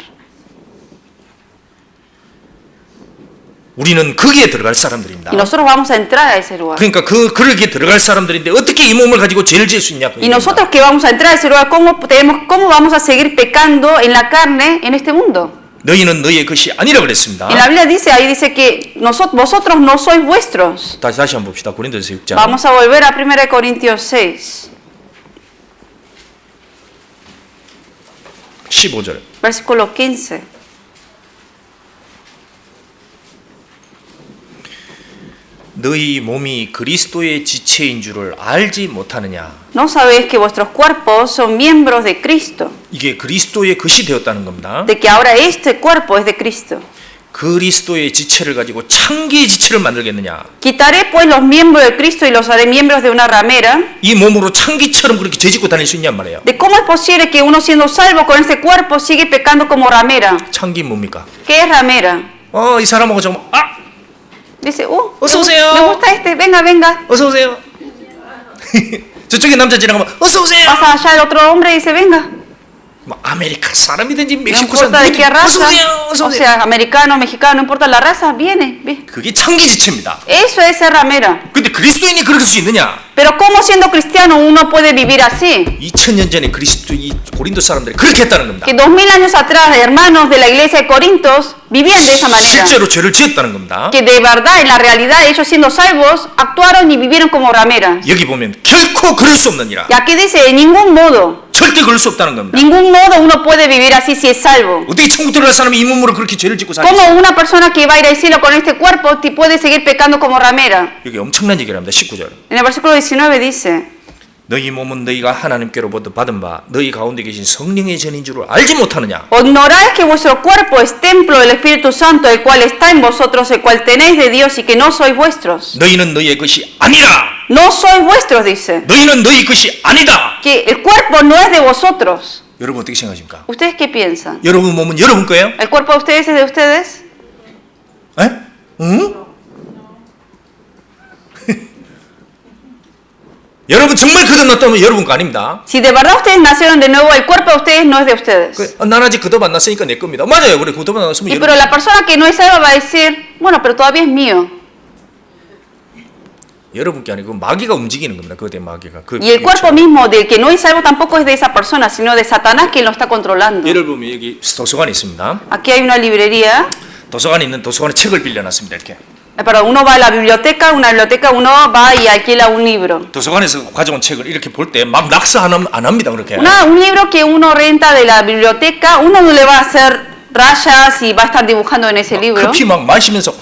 우리는 거기에 들어갈 사람들입니다. Y nosotros vamos a entrar a ese lugar. 그러니까 그렇게 들어갈 사람들인데 어떻게 이 몸을 가지고 죄를 지을 수 있냐? 그 Y 얘기입니다. nosotros que vamos a entrar a ese lugar, ¿cómo vamos a seguir pecando en la carne en este mundo? 너희는 너희의 것이 아니라 그랬습니다. En la Biblia dice, ahí dice que vosotros no sois vuestros. 다시 한번 봅시다. 고린도서 6장. Vamos a volver a 1 Corintios 6, 15절. versículo 15. 너희 몸이 그리스도의 지체인 줄을 알지 못하느냐? ¿No sabéis que vuestros cuerpos son miembros de Cristo? 이게 그리스도의 것이 되었다는 겁니다. De que ahora este cuerpo es de Cristo. 그리스도의 지체를 가지고 창기의 지체를 만들겠느냐? Quitaré pues los miembros de Cristo y los haré miembros de una ramera. 이 몸으로 창기처럼 그렇게 죄짓고 다닐 수 있냔 말이에요. ¿De cómo es posible que uno siendo salvo con este cuerpo sigue pecando como ramera? 창기 뭡니까? ¿Qué es ramera? 이 사람하고 좀 Dice, 어서 오세요. me gusta este, venga, venga. 어서 오세요. 저쪽에 남자 지나가면 어서 오세요. Pasa allá el otro hombre y dice, venga. 아무 아메리카 사람이든지 No 멕시코 사람 importa de qué raza, 어서 o 오세요. sea, americano, mexicano, no importa la raza, viene. 그게 창기지체입니다. Eso es ser ramera. 근데 그리스도인이 그럴 수 있느냐? Pero ¿cómo siendo cristiano uno puede vivir así? 2000년 전에 이 고린도 사람들이 그렇게 했다는 겁니다. Que 2000 años atrás, hermanos de la iglesia de Corintios vivían de esa manera. 실제로 죄를 지었다는 겁니다. Que de verdad, en la realidad, ellos siendo salvos, actuaron y vivieron como rameras. 여기 보면 결코 그럴 수 없느니라. Y aquí dice, de ningún modo, 절대 그럴 수 없다는 겁니다. ningún modo uno puede vivir así si es salvo. 어떻게 천국 들어갈 사람이 이 몸으로 그렇게 죄를 짓고 살겠어요? ¿Cómo una persona que va a ir al cielo con este cuerpo puede seguir pecando como ramera? 여기 엄청난 얘기를 합니다. 19절. En el versículo 19 dice, 너희 몸은 너희가 하나님께로부터 받은 바 너희 가운데 계신 성령의 전인 줄을 알지 못하느냐? ¿ignoráis que vuestro cuerpo es templo del Espíritu Santo, el cual está en vosotros, el cual tenéis de Dios y que no sois vuestros? 너희는 너희의 것이 아니라. No sois vuestros, dice. 너희는 너희 것이 아니다. Que el cuerpo no es de vosotros. 여러분 어떻게 생각하십니까? ¿Ustedes qué piensan? 여러분 몸은 여러분 거예요? ¿El cuerpo de ustedes es de ustedes? 에? 응? 여러분 정말 거듭났다면 여러분 거 아닙니다. Si de verdad ustedes nacieron de nuevo, el cuerpo de ustedes no es de ustedes. 난 아직 거듭 안 났으니까 내 겁니다. 맞아요. 그래 거듭 안 났으면 Y 여러분. pero la persona que no es salva va a decir, bueno, pero todavía es mío. 여러분 게 아니고 마귀가 움직이는 겁니다. 그때 마귀가. Y el cuerpo mismo del que no es salvo tampoco es de esa persona, sino de Satanás quien lo está controlando. 예를 보면 여기 도서관이 있습니다. Aquí hay una librería. 도서관에 있는 도서관에 책을 빌려놨습니다. 이렇게. Perdón, uno va a la biblioteca, una biblioteca, uno va y alquila un libro. 도서관에서 가져온 책을 이렇게 볼 때 막 낙서 안 합니다. 그렇게. Un libro que uno renta de la biblioteca, uno no le va a hacer rayas y va a estar dibujando en ese libro. 커피 막 마시면서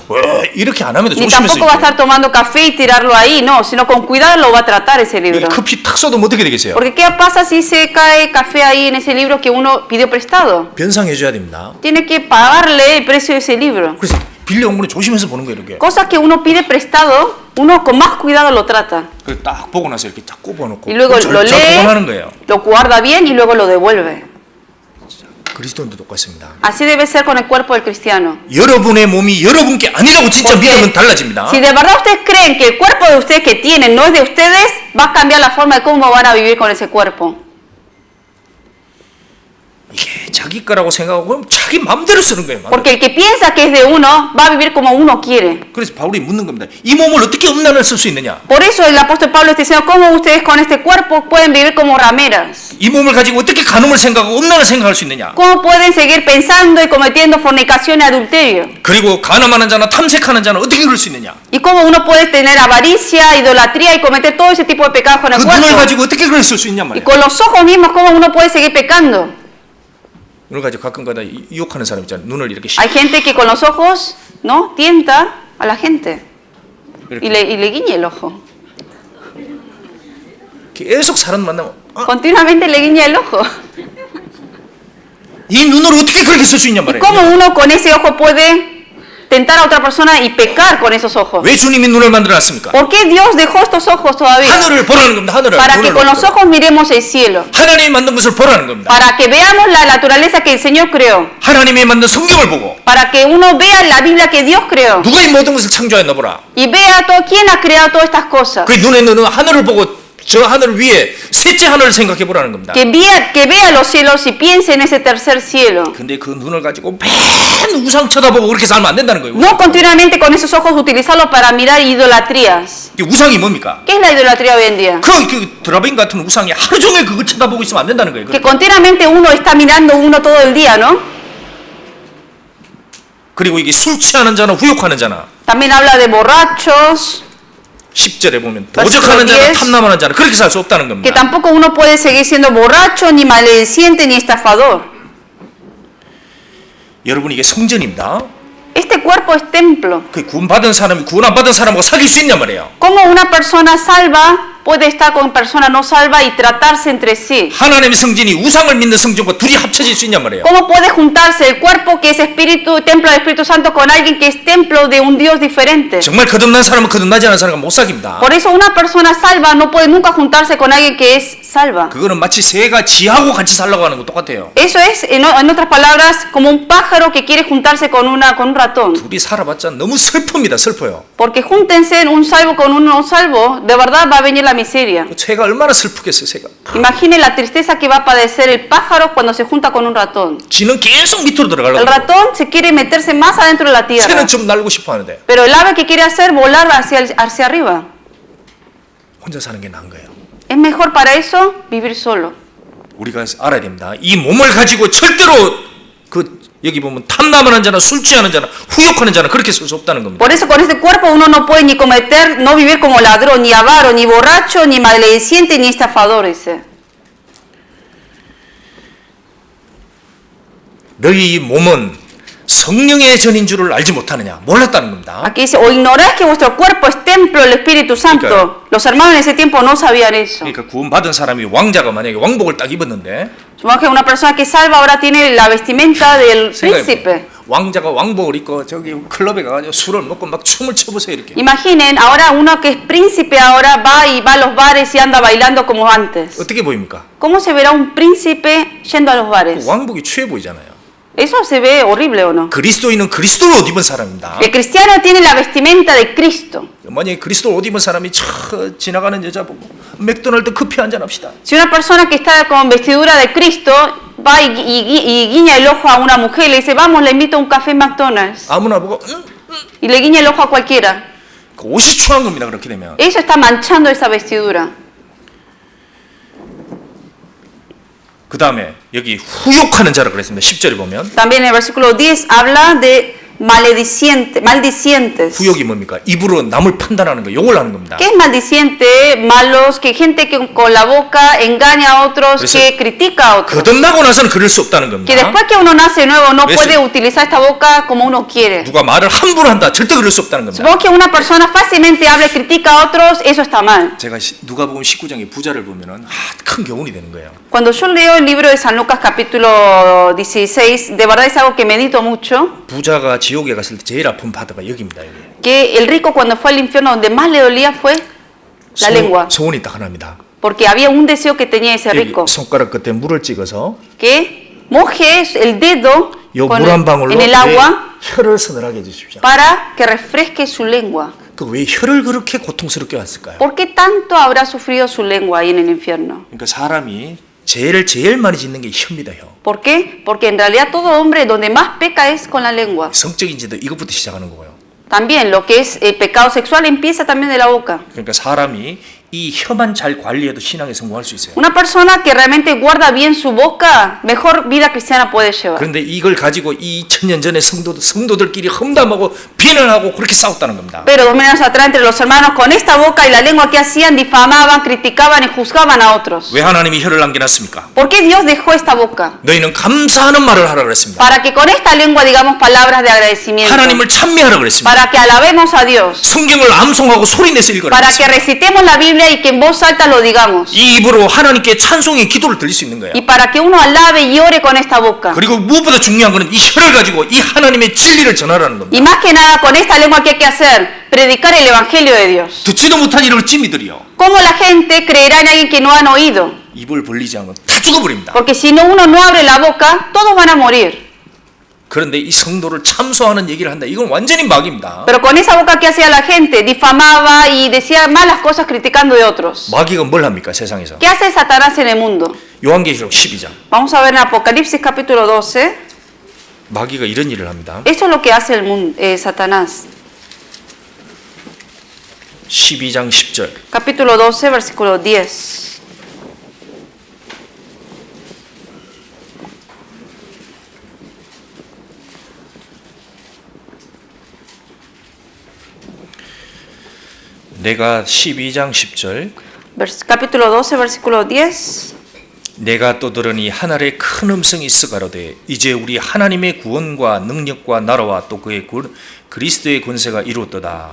이렇게 안 합니다. Ni 조심해서. tampoco va a estar tomando café y tirarlo ahí, no, sino con cuidado lo va a tratar ese libro. 커피 탁 쏟으면 어떻게 되겠어요? Porque ¿qué pasa si se cae café ahí en ese libro que uno pidió prestado? 변상해 줘야 됩니다. Tiene que pagarle el precio de ese libro. 그래서 빌려온 거는 조심해서 보는 거예요. 이렇게. Cosas que uno pide prestado, uno con más cuidado lo trata. 그 딱 보고 나서 이렇게 딱 꼽아놓고 Y luego lo 보관하는 lee, 거예요. lo guarda bien y luego lo devuelve. 그리스도인도 똑같습니다. Así debe ser con el cuerpo del cristiano. 여러분의 몸이 여러분께 아니라고 진짜 Porque 믿으면 달라집니다. si de verdad ustedes creen que el cuerpo de ustedes que tienen no es de ustedes, va a cambiar la forma de cómo van a vivir con ese cuerpo. 이게 자기 거라고 생각하고 그럼 자기 마음대로 쓰는 거예요. 마음대로. Porque el que piensa que es de uno, va a vivir como uno quiere. 그래서 바울이 묻는 겁니다. 이 몸을 어떻게 음란을 쓸 수 있느냐? Por eso el apóstol Pablo está diciendo, ¿cómo ustedes con este cuerpo pueden vivir como rameras? 이 몸을 가지고 어떻게 간음을 생각하고 음란을 생각할 수 있느냐? ¿Cómo pueden seguir pensando y cometiendo fornicación y adulterio? 그리고 간음하는 자나 탐색하는 자는 어떻게 그럴 수 있느냐? ¿Y cómo uno puede tener avaricia, idolatría y cometer todo ese tipo de pecados con el 그 눈을 cuerpo? 가지고 어떻게 그럴 수 있냔 Y 말이에요. con los ojos mismos, ¿cómo uno puede seguir pecando? 눈을 가지고 가끔가다 유혹하는 사람 있잖아요. 눈을 이렇게 Hay gente que con los ojos, ¿no? Tienta a la gente y le guiña el ojo. 계속 사람 만나면 Continuamente le guiña el ojo. 이 눈으로 어떻게 그렇게 쓸 수 있냔 ¿Y 말이에요. cómo uno con ese ojo puede tentar a otra persona y pecar con esos ojos? 왜 주님이 눈을 만들어놨습니까? ¿Por qué Dios dejó estos ojos todavía? 하늘을 보라는 겁니다. 하늘을. Para que 눈을 con los 놓고. ojos miremos el cielo. 하나님이 만든 것을 보라는 겁니다. Para que veamos la naturaleza que el Señor creó. 하나님이 만든 성경을 보고 Para que uno vea la Biblia que Dios creó. 누가 이 모든 것을 창조했나 보라. Y vea todo quién ha creado todas estas cosas. 그 눈에 넣는 하늘을 보고 저 하늘 위에 셋째 하늘을 생각해 보라는 겁니다. Que vea los cielos y piense en ese tercer cielo. 근데 그 눈을 가지고 맨 우상 쳐다보고 그렇게 살면 안 된다는 거예요. No continuamente con esos ojos utilizarlos para mirar idolatrías. 이 우상이 뭡니까? ¿Qué es la idolatría hoy en día? 그 드라빈 같은 우상이 하루 종일 그걸 쳐다보고 있으면 안 된다는 거예요. Que continuamente uno está mirando uno todo el día, ¿no? 그리고 이게 술 취하는 자나 후욕하는 자나 También habla de borrachos, 10절에 보면 Versículo 도적하는 자나 10. 탐남하는 자나 그렇게 살 수 없다는 que 겁니다. tampoco uno puede seguir siendo borracho, ni maldiciente, ni estafador. 여러분 이게 성전입니다. Este cuerpo es templo. 그 구원받은 사람이 구원 안 받은 사람하고 사귈 수 있냔 말이에요. ¿Cómo una persona salva puede estar con persona no salva y tratarse entre sí? 하나님의 성전이 우상을 믿는 성전과 둘이 합쳐질 수 있냔 말이에요. ¿Cómo puede juntarse el cuerpo que es espíritu, templo del Espíritu Santo con alguien que es templo de un Dios diferente? 정말 거듭난 사람은 거듭나지 않은 사람과 못 사깁니다. Por eso una persona salva no puede nunca juntarse con alguien que es salva. 그거는 마치 새가 지하고 같이 살라고 하는 거 똑같아요. Eso es, en otras palabras, como un pájaro que quiere juntarse con un ratón. 둘이 살아봤자 너무 슬픕니다. 슬퍼요. Porque júntense un salvo con un no salvo, de verdad va a venir la miseria. 새가 얼마나 슬프겠어요. 새가. Imaginen la tristeza que va a padecer el pájaro cuando se junta con un ratón. 지는 계속 밑으로 들어가려고. El ratón se quiere meterse más adentro de la tierra. 새는 좀 날고 싶어 하는데. Pero el ave que quiere hacer volar hacia arriba. 혼자 사는 게 나은 거예요. Es mejor para eso vivir solo. 우리가 알아야 됩니다. 이 몸을 가지고 절대로 그 여기 보면 탐남하는 자나 술 취하는 자나 후욕하는 자나 그렇게 쓸 수 없다는 겁니다. Por eso con este cuerpo uno no puede ni cometer, no vivir como ladrón, ni avaro, ni borracho, ni maldiciente, ni estafador, dice. 너희 이 몸은 성령의 전인 줄을 알지 못하느냐? 몰랐다는 겁니다. Aquí dice, o ignoráis que vuestro cuerpo es templo del Espíritu Santo. Los hermanos en ese tiempo no sabían eso. 그러니까 구원받은 사람이 왕자가 만약에 왕복을 딱 입었는데 Supongamos que una persona que salva ahora tiene la vestimenta del príncipe. 왕자가 왕복을 입고 저기 클럽에 가가지고 술을 먹고 막 춤을 춰보세요 이렇게. Imaginen, ahora uno que es príncipe ahora va a los bares y anda bailando como antes. 어떻게 보입니까? ¿Cómo se verá un príncipe yendo a los bares? 왕복이 취해 보이잖아요. Eso se ve horrible, ¿o no? 그리스도인은 그리스도를 옷 입은 사람입니다. El cristiano tiene la vestimenta de Cristo. 만약에 그리스도 옷 입은 사람이 지나가는 여자 보고 맥도날드 커피 한잔 합시다. Si una persona que está con vestidura de Cristo va y guiña el ojo a una mujer y le dice, vamos, le invito a un café en McDonald's. 아무나 보고 Y le guiña el ojo a cualquiera. 그 옷이 추한 겁니다. 그렇게 되면. Eso está manchando esa vestidura. 그 다음에 여기 후욕하는 자라 그랬습니다. 10절에 보면 También en el versículo 10 habla de maldicientes. 후욕이 뭡니까? 입으로 남을 판단하는 거, 욕을 하는 겁니다. ¿Qué es maldiciente? Malos, que gente que con la boca engaña a otros, que critica a otros. 거듭나고 나서는 그럴 수 없다는 Que 겁니다. después que uno nace nuevo no puede utilizar esta boca como uno quiere. 누가 말을 함부로 한다. 절대 그럴 수 없다는 겁니다. Supongo que una persona fácilmente habla y critica a otros, eso está mal. 제가 누가복음 19장의 부자를 보면은 큰 교훈이 되는 거예요. Cuando yo leo el libro de San Lucas capítulo 16, de verdad es algo que medito mucho. 부자가 지옥에 갔을 때 제일 아픈 바다가 여기입니다. 여기. Que el rico cuando fue al infierno donde más le dolía fue la lengua. 소원이 딱 하나입니다. Porque había un deseo que tenía ese 여기 rico. 손가락 끝에 물을 찍어서 Que moje el dedo 물 한 방울로 en el agua 혀를 서늘하게 해주십시오. para que refresque su lengua. 그 왜 혀를 그렇게 고통스럽게 왔을까요? ¿Por qué tanto habrá sufrido su lengua ahí en el infierno? 그러니까 사람이 제일 많이 짓는 게 혀입니다. 혀. ¿Por qué? Porque en realidad todo hombre donde más peca es con la lengua. 성적인 지도 이것부터 시작하는 거고요. También lo que es pecado sexual empieza también de la boca. 그러니까 사람이 이 혀만 잘 관리해도 신앙에 성공할 수 있어요. Una persona que realmente guarda bien su boca, mejor vida cristiana puede llevar. 그런데 이걸 가지고 2000년 전에 성도들끼리 험담하고 비난하고 그렇게 싸웠다는 겁니다. Pero 2000 años atrás entre los hermanos con esta boca y la lengua que hacían difamaban, criticaban y juzgaban a otros. 왜 하나님이 혀를 남겨놨습니까? ¿Por qué Dios dejó esta boca? 너희는 감사하는 말을 하라 그랬습니다. Para que con esta lengua digamos palabras de agradecimiento. 하나님을 찬미하라 그랬습니다. Para que alabemos a Dios. 성경을 암송하고 소리내서 읽으라 Para que 그랬습니다. recitemos la Biblia y que en voz alta lo digamos. 이 입으로 하나님께 찬송의 기도를 드릴 수 있는 거예요. Y para que uno alabe y ore con esta boca. 그리고 무엇보다 중요한 것은 이 혀를 가지고 이 하나님의 진리를 전하라는 겁니다. Y más que nada con esta lengua que hay que hacer, predicar el Evangelio de Dios. 듣지도 못한 이를 어찌 믿으리요? ¿Cómo la gente creerá en alguien que no han oído? 입을 벌리지 않으면 다 죽어버립니다. Porque si no uno no abre la boca, todos van a morir. 그런데 이 성도를 참소하는 얘기를 한다. 이건 완전히 막입니다. Pero con esa boca que hacía la gente, difamaba y decía malas cosas criticando de otros. 마귀가 뭘 합니까 세상에서? ¿Qué hace Satanás en el mundo? 요한계시록 12장. Vamos a ver en Apocalipsis capítulo 12. 마귀가 이런 일을 합니다. Esto es lo que hace el mundo, Satanás. 12장 10절. Capítulo 12, versículo 10. 내가 12장 10절. Capítulo 12, versículo 10. 내가 또 들으니 하늘에 큰 음성이 있어 가로되 이제 우리 하나님의 구원과 능력과 나라와 또 그의 그리스도의 권세가 이루었도다.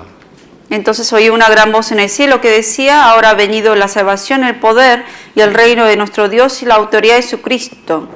Entonces oí una gran voz en el cielo que decía, ahora ha venido la salvación, el poder y el reino de nuestro Dios y la autoridad de su Cristo.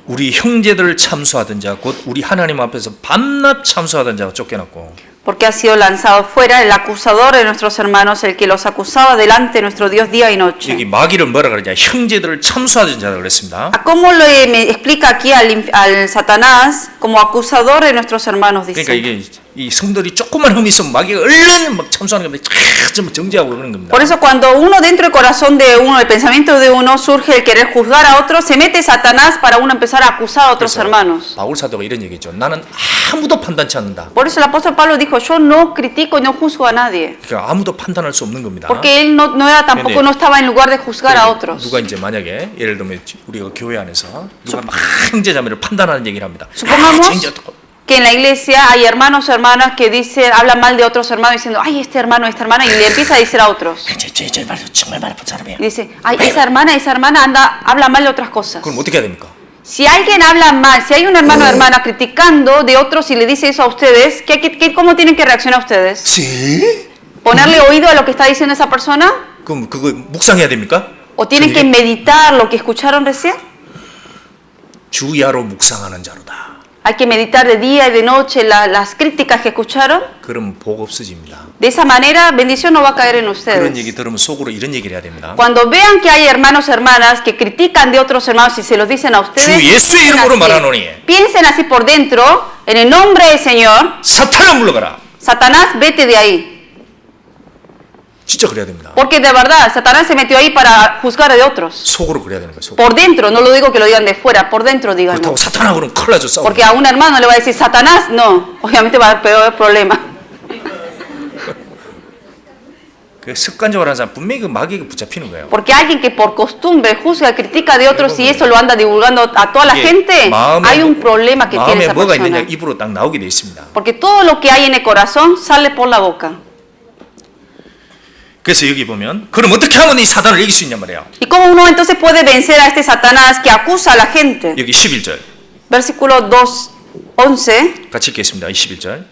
우리 형제들을 참수하던 자, 곧 우리 하나님 앞에서 밤낮 참수하던 자가 쫓겨났고 Porque ha sido lanzado fuera el acusador de nuestros hermanos, el que los acusaba delante de nuestro Dios día y noche. 여기 마귀를 뭐라 그러냐? 형제들을 참수하던 자라고 그랬습니다. ¿Cómo me explica aquí al Satanás como acusador de nuestros hermanos? 그러니까 Dice. 이게 이 성들이 조금만 흠이 있으면 마귀가 얼른 막 참수하는 겁니다. 좀 정지하고 그러는 겁니다. Por eso cuando uno dentro del corazón de uno, el pensamiento de uno surge el querer juzgar a otro, se mete Satanás para uno empezar a acusar a otros hermanos. 바울 사도가 이런 얘기죠. 나는 아무도 판단치 않는다. Por eso el apóstol Pablo dijo, yo no critico y no juzgo a nadie. 그러니까 아무도 판단할 수 없는 겁니다. Porque él no era tampoco, no estaba en lugar de juzgar a otros. 누가 이제 만약에 예를 들면 우리가 교회 안에서 누가 막 형제자매를 판단하는 얘기를 합니다. Supongamos que en la iglesia hay hermanos o hermanas que dicen, hablan mal de otros hermanos diciendo, ay, este hermano, esta hermana, y le empieza a decir a otros. Y dice, ay, esa hermana habla mal de otras cosas. 그럼 어떻게 해야 됩니까? Si alguien habla mal, si hay un hermano o hermana criticando de otros y le dice eso a ustedes, ¿cómo tienen que reaccionar ustedes? 네? ¿Ponerle oído a lo que está diciendo esa persona? 그럼 그거 묵상해야 됩니까? ¿O tienen que meditar lo que escucharon recién? 주야로 묵상하는 자로다. Hay que meditar de día y de noche las críticas que escucharon. 그럼 복 없어집니다. De esa manera, bendición no va a caer en 그런 ustedes. 얘기 들으면 속으로 이런 얘기를 해야 됩니다. Cuando vean que hay hermanos o hermanas que critican de otros hermanos y se los dicen a ustedes, 주 예수의 이름으로 말하노니 piensen así por dentro, en el nombre del Señor, 사탄을 물러가라. Satanás, vete de ahí. 진짜 그래야 됩니다. Porque de verdad, Satanás se metió ahí para juzgar de otros. 속으로 그래야 되는 거예요. 속으로. Por dentro, no lo digo que lo digan de fuera, por dentro díganlo. 그렇다고 사탄하고 그러면 큰일 나죠. 싸우고. Porque a un hermano le va a decir Satanás, no, obviamente va a haber peor problema. 그 습관적으로 하는 사람 분명히 그 마귀에게 붙잡히는 거예요. Porque alguien que por costumbre juzga, critica de otros y eso lo anda divulgando a toda la 이게 gente, hay un problema que tiene 마음에 esa 뭐가 있느냐 persona. 입으로 딱 나오게 돼 있습니다. Porque todo lo que hay en el corazón sale por la boca. 그래서 여기 보면 그럼 어떻게 하면 이 사단을 이길 수 있냐 말이에요. ¿Y cómo uno entonces puede vencer a este Satanás que acusa a la gente? 여기 11절 Versículo 2:11. 같이 읽겠습니다. 11절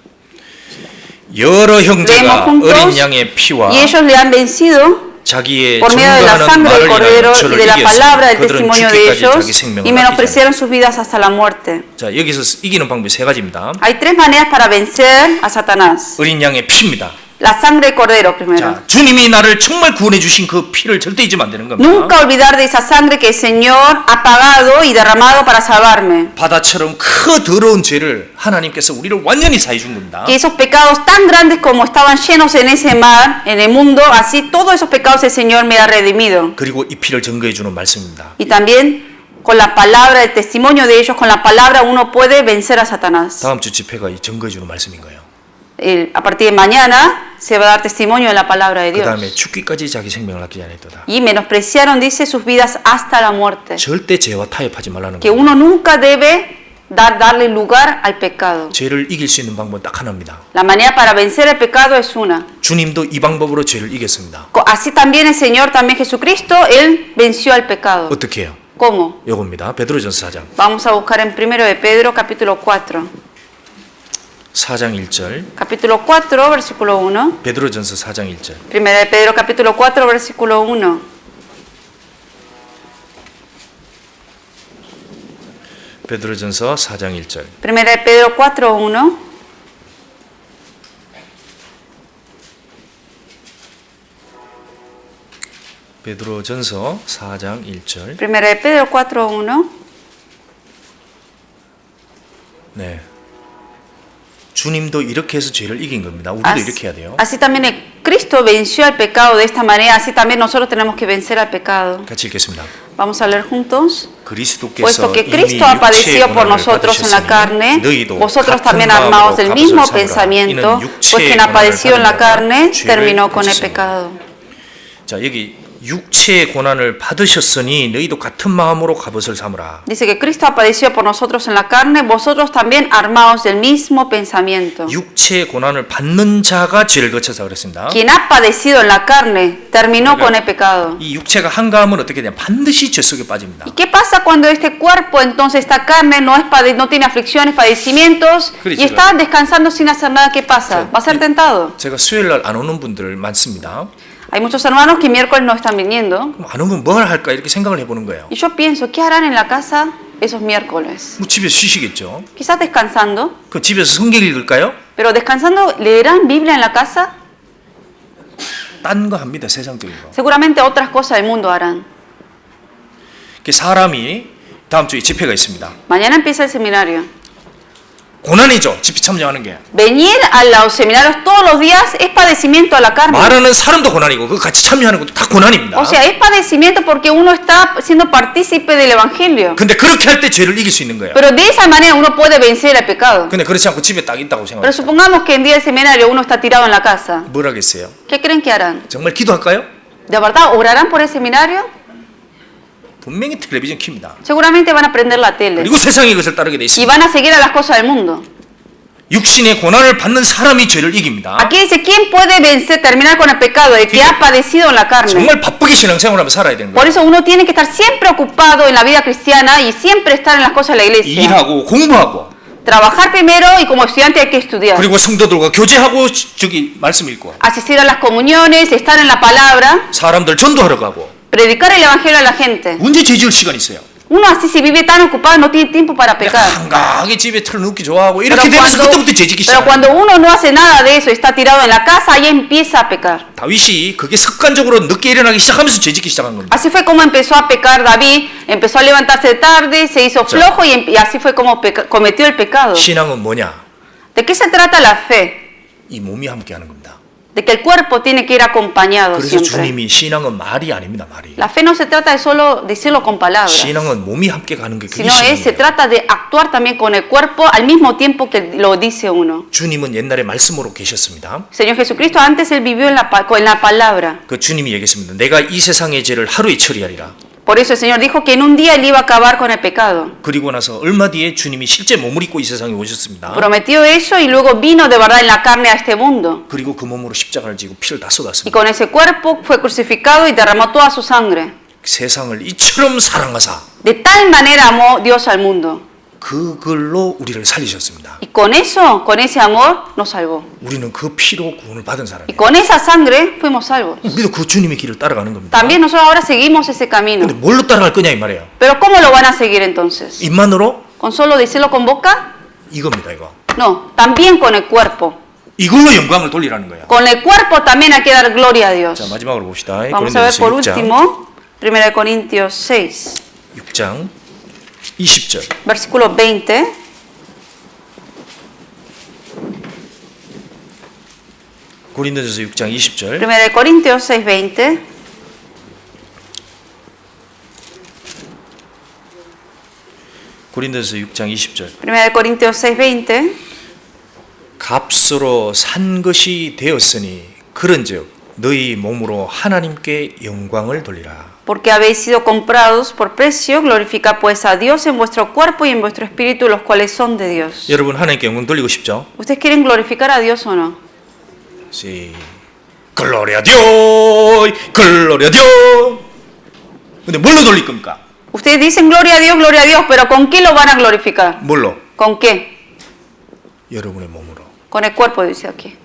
여러 형제가 어린 양의 피와 Y ellos le han vencido 자기의 por medio de la 증거하는 sangre del 말을 Cordero 인하여 y 저를 de la palabra del 이겼으니 그들은 testimonio de 죽기까지 ellos 자기 생명을 y 아끼지 menospreciaron sus vidas hasta la muerte. 자 여기서 이기는 방법이 세 가지입니다. Hay tres maneras para vencer a Satanás. 어린 양의 피입니다. La sangre del Cordero primero. 자 주님이 나를 정말 구원해 주신 그 피를 절대 잊으면 안 되는 겁니다. Nunca olvidar de esa sangre que el Señor ha pagado y derramado para salvarme. 바다처럼 그 더러운 죄를 하나님께서 우리를 완전히 사해 준 겁니다. Que esos pecados tan grandes como estaban llenos en ese mar, en el mundo, así todos esos pecados el Señor me ha redimido. 그리고 이 피를 증거해 주는 말씀입니다. Y también con la palabra, el testimonio de ellos, con la palabra uno puede vencer a Satanás. 다음 주 집회가 이 증거해 주는 말씀인 거예요. A partir de mañana se va a dar testimonio de la palabra de 그 다음에 Dios. 죽기까지 자기 생명을 아끼지 않았도다. Y menospreciaron, dice, sus vidas hasta la muerte. 절대 죄와 타협하지 말라는 Que 거예요. uno nunca debe darle lugar al pecado. 죄를 이길 수 있는 방법은 딱 하나입니다. La manera para vencer el pecado es una. 주님도 이 방법으로 죄를 이겼습니다. Así también el Señor, también Jesucristo, Él venció al pecado. 어떻게 해요? ¿Cómo? 요겁니다. 베드로전서 4장. Vamos a buscar en 1 de Pedro, capítulo 4. 4장 1절. Capítulo 4, versículo 1. 베드로전서 4장 1절. 1 de Pedro, capítulo 4, versículo 1. 베드로전서 4장 1절. 1 de Pedro 4, 1. 베드로전서 4장 1절. 1 de Pedro 4, 1. 네. 주님도 이렇게 해서 죄를 이긴 겁니다. 우리도 이렇게 해야 돼요. Así también Cristo venció al pecado de esta manera, así también nosotros tenemos que vencer al pecado. 같이 읽겠습니다. Vamos a leer juntos. 그리스도께서 Puesto que 이미 Cristo ha padecido por 육체의 nosotros en la 고난을 carne, 받으셨으니 vosotros 너희도 también 같은 armados del 마음으로 mismo 값을 삼으라. pensamiento, 이는 pues 육체의 quien ha 고난을 padecido en la 받은 carne 자가 terminó con el 죄를 pecado. 자, 여기 육체의 고난을 받으셨으니 너희도 같은 마음으로 갑옷을 삼으라. Dice que Cristo ha padecido por nosotros en la carne, vosotros también armados del mismo pensamiento. 육체의 고난을 받는 자가 죄를 거쳐서 그랬습니다. Quien ha padecido en la carne terminó con el pecado. 이 육체가 한가하면 어떻게 되냐? 반드시 죄 속에 빠집니다. ¿Y qué pasa cuando este cuerpo, entonces esta carne, no tiene aflicciones, padecimientos y está descansando sin hacer nada? ¿Qué pasa? Va a ser tentado. 제가 수요일 날 안 오는 분들 많습니다. Hay muchos hermanos que miércoles no están viniendo. 그럼 안 오면 뭘 할까 이렇게 생각을 해보는 거예요. Y yo pienso, ¿qué harán en la casa? esos miércoles? 뭐 집에서 쉬시겠죠. Quizás descansando, 그 집에서 성경 읽을까요? pero descansando, ¿leerán Biblia en la casa? 딴 거 합니다. 세상적인 거. Seguramente otras cosas del mundo harán. 그 사람이 다음 주에 집회가 있습니다. Mañana empieza el seminario. 고난이죠. 집회 참여하는 게. Venir a los seminarios todos los días es padecimiento a la carne. 말하는 사람도 고난이고 그 같이 참여하는 것도 다 고난입니다. O sea, es padecimiento porque uno está siendo partícipe del evangelio. 근데 그렇게 할 때 죄를 이길 수 있는 거예요. Pero de esa manera uno puede vencer el pecado. 근데 그렇지 않고 집에 딱 있다고 Pero 생각해요. supongamos que en día del seminario uno está tirado en la casa. 뭘 하겠어요? ¿Qué creen que harán? 정말 기도할까요? ¿De verdad orarán por el seminario? 분명히 텔레비전 킵니다. Seguramente van a prender la tele 그리고 세상의 것을 따르게 돼 y 있습니다. van a seguir a las cosas del mundo. 육신의 고난을 받는 사람이 죄를 이깁니다. Aquí dice, ¿quién puede vencer, terminar con el pecado? El que ha padecido en la carne. 정말 바쁘게 신앙생활하면서 살아야 되는 Por 거예요. eso uno tiene que estar siempre ocupado en la vida cristiana y siempre estar en las cosas de la iglesia. 일하고 공부하고 Trabajar primero y como estudiante hay que estudiar. 그리고 성도들과 교제하고 저기 말씀 읽고 Asistir a las comuniones, estar en la palabra, 사람들 전도하러 가고 predicar el evangelio a la gente. 언제 죄 지을 시간이 있어요? Uno así se vive tan ocupado no tiene tiempo para pecar. 한가하게 집에 틀어눕기 좋아하고 Pero 이렇게 되면서 그때부터 죄 짓기 pero 시작해요. cuando uno no hace nada de eso, está tirado en la casa, ahí empieza a pecar. 다윗이 그게 습관적으로 늦게 일어나기 시작하면서 죄 짓기 시작한 겁니다. Así fue como empezó a pecar David, empezó a levantarse tarde, se hizo flojo y así fue como cometió el pecado. 신앙은 뭐냐? ¿De qué se trata la fe? 이 몸이 함께하는 겁니다. De que el cuerpo tiene que ir acompañado 그래서 siempre. 주님이 신앙은 말이 아닙니다. 말이. La fe no se trata de solo decirlo con palabras, 신앙은 몸이 함께 가는 게 그게 sino se 신앙이에요. trata de actuar también con el cuerpo al mismo tiempo que lo dice uno. 주님은 옛날에 말씀으로 계셨습니다. Señor Jesucristo antes él vivió en la palabra. 그 주님이 얘기했습니다. 내가 이 세상의 죄를 하루에 처리하리라. Por eso el Señor dijo que en un día él iba a acabar con el pecado. 그리고 나서 얼마 뒤에 주님이 실제 몸을 입고 이 세상에 오셨습니다. Prometió eso y luego vino de verdad en la carne a este mundo. 그리고 그 몸으로 십자가를 지고 피를 다 Y 쏟았습니다. con ese cuerpo fue crucificado y derramó toda su sangre. 세상을 이처럼 사랑하사 De tal manera amó Dios al mundo. 그걸로 우리를 살리셨습니다. Y con eso, con ese amor, nos salvó. 우리는 그 피로 구원을 받은 Y 사람이에요. con esa sangre fuimos salvos. 우리도 그 주님의 길을 따라가는 겁니다. También nosotros ahora seguimos ese camino. 근데 뭘로 따라갈 거냐 이 말이에요. Pero ¿cómo lo van a seguir entonces? 입만으로 ¿Con solo decirlo con boca? 이겁니다. 이거. No, también con el cuerpo. 이걸로 영광을 돌리라는 거야. Con el cuerpo también hay que dar gloria a Dios. 자 마지막으로 봅시다. Vamos a ver 고린도전서 por 6장, último, 1 Corintios 6, 6장 20절. versículo 20. 고린도전서 6장 20절. 1 Corintios 6, 20. 고린도전서 6장 20절. 1 Corintios 6, 20. 값으로 산 것이 되었으니 그런즉 너희 몸으로 하나님께 영광을 돌리라. Porque habéis sido comprados por precio, glorificad pues a Dios en vuestro cuerpo y en vuestro espíritu, los cuales son de Dios. 여러분 하나님께 영광 돌리고 싶죠? ¿Ustedes quieren glorificar a Dios o no? 시 글로리아 디오 글로리아 디오. 근데 뭘로 돌릴 겁니까? Ustedes dicen gloria a Dios, pero ¿con qué lo van a glorificar? 뭘로? ¿Con qué? 여러분의 몸으로. Con el cuerpo, dice aquí.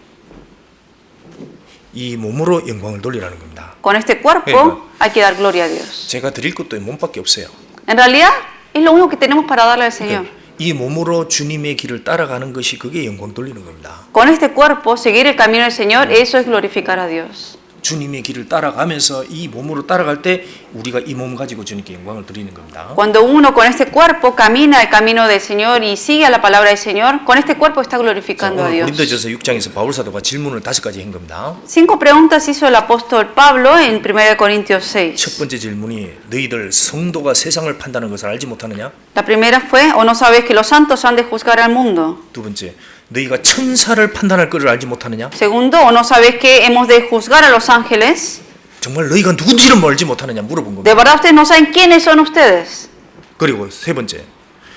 이 몸으로 영광을 돌리라는 겁니다. Con este cuerpo hay que dar gloria a Dios. 제가 드릴 것도 이 몸밖에 없어요. En realidad, es lo único que tenemos para darle al Señor. 이 몸으로 주님의 길을 따라가는 것이 그게 영광 돌리는 겁니다. Con este cuerpo, seguir el camino del Señor, eso es glorificar a Dios. 주님의 길을 따라가면서 이 몸으로 따라갈 때 우리가 이 몸 가지고 주님께 영광을 드리는 겁니다. Cuando uno con este cuerpo camina el camino del Señor y sigue a la palabra del Señor, con este cuerpo está glorificando a 오늘 Dios. 고린도전서 6장에서 바울 사도가 질문을 5가지 한 겁니다. 5 preguntas hizo el apóstol Pablo en 1 Corintios 6. 첫 번째 질문이 너희들 성도가 세상을 판단하는 것을 알지 못하느냐? La primera fue, ¿o no sabes que los santos han de juzgar al mundo? 두 번째, 너희가 천사를 판단할 것을 알지 못하느냐? Segundo, ¿o no sabes que hemos de juzgar a los ángeles? 정말 너희가 누군지를 알지 못하느냐 물어본 ¿De 겁니다. verdad ustedes no saben quiénes son ustedes? 그리고 세 번째,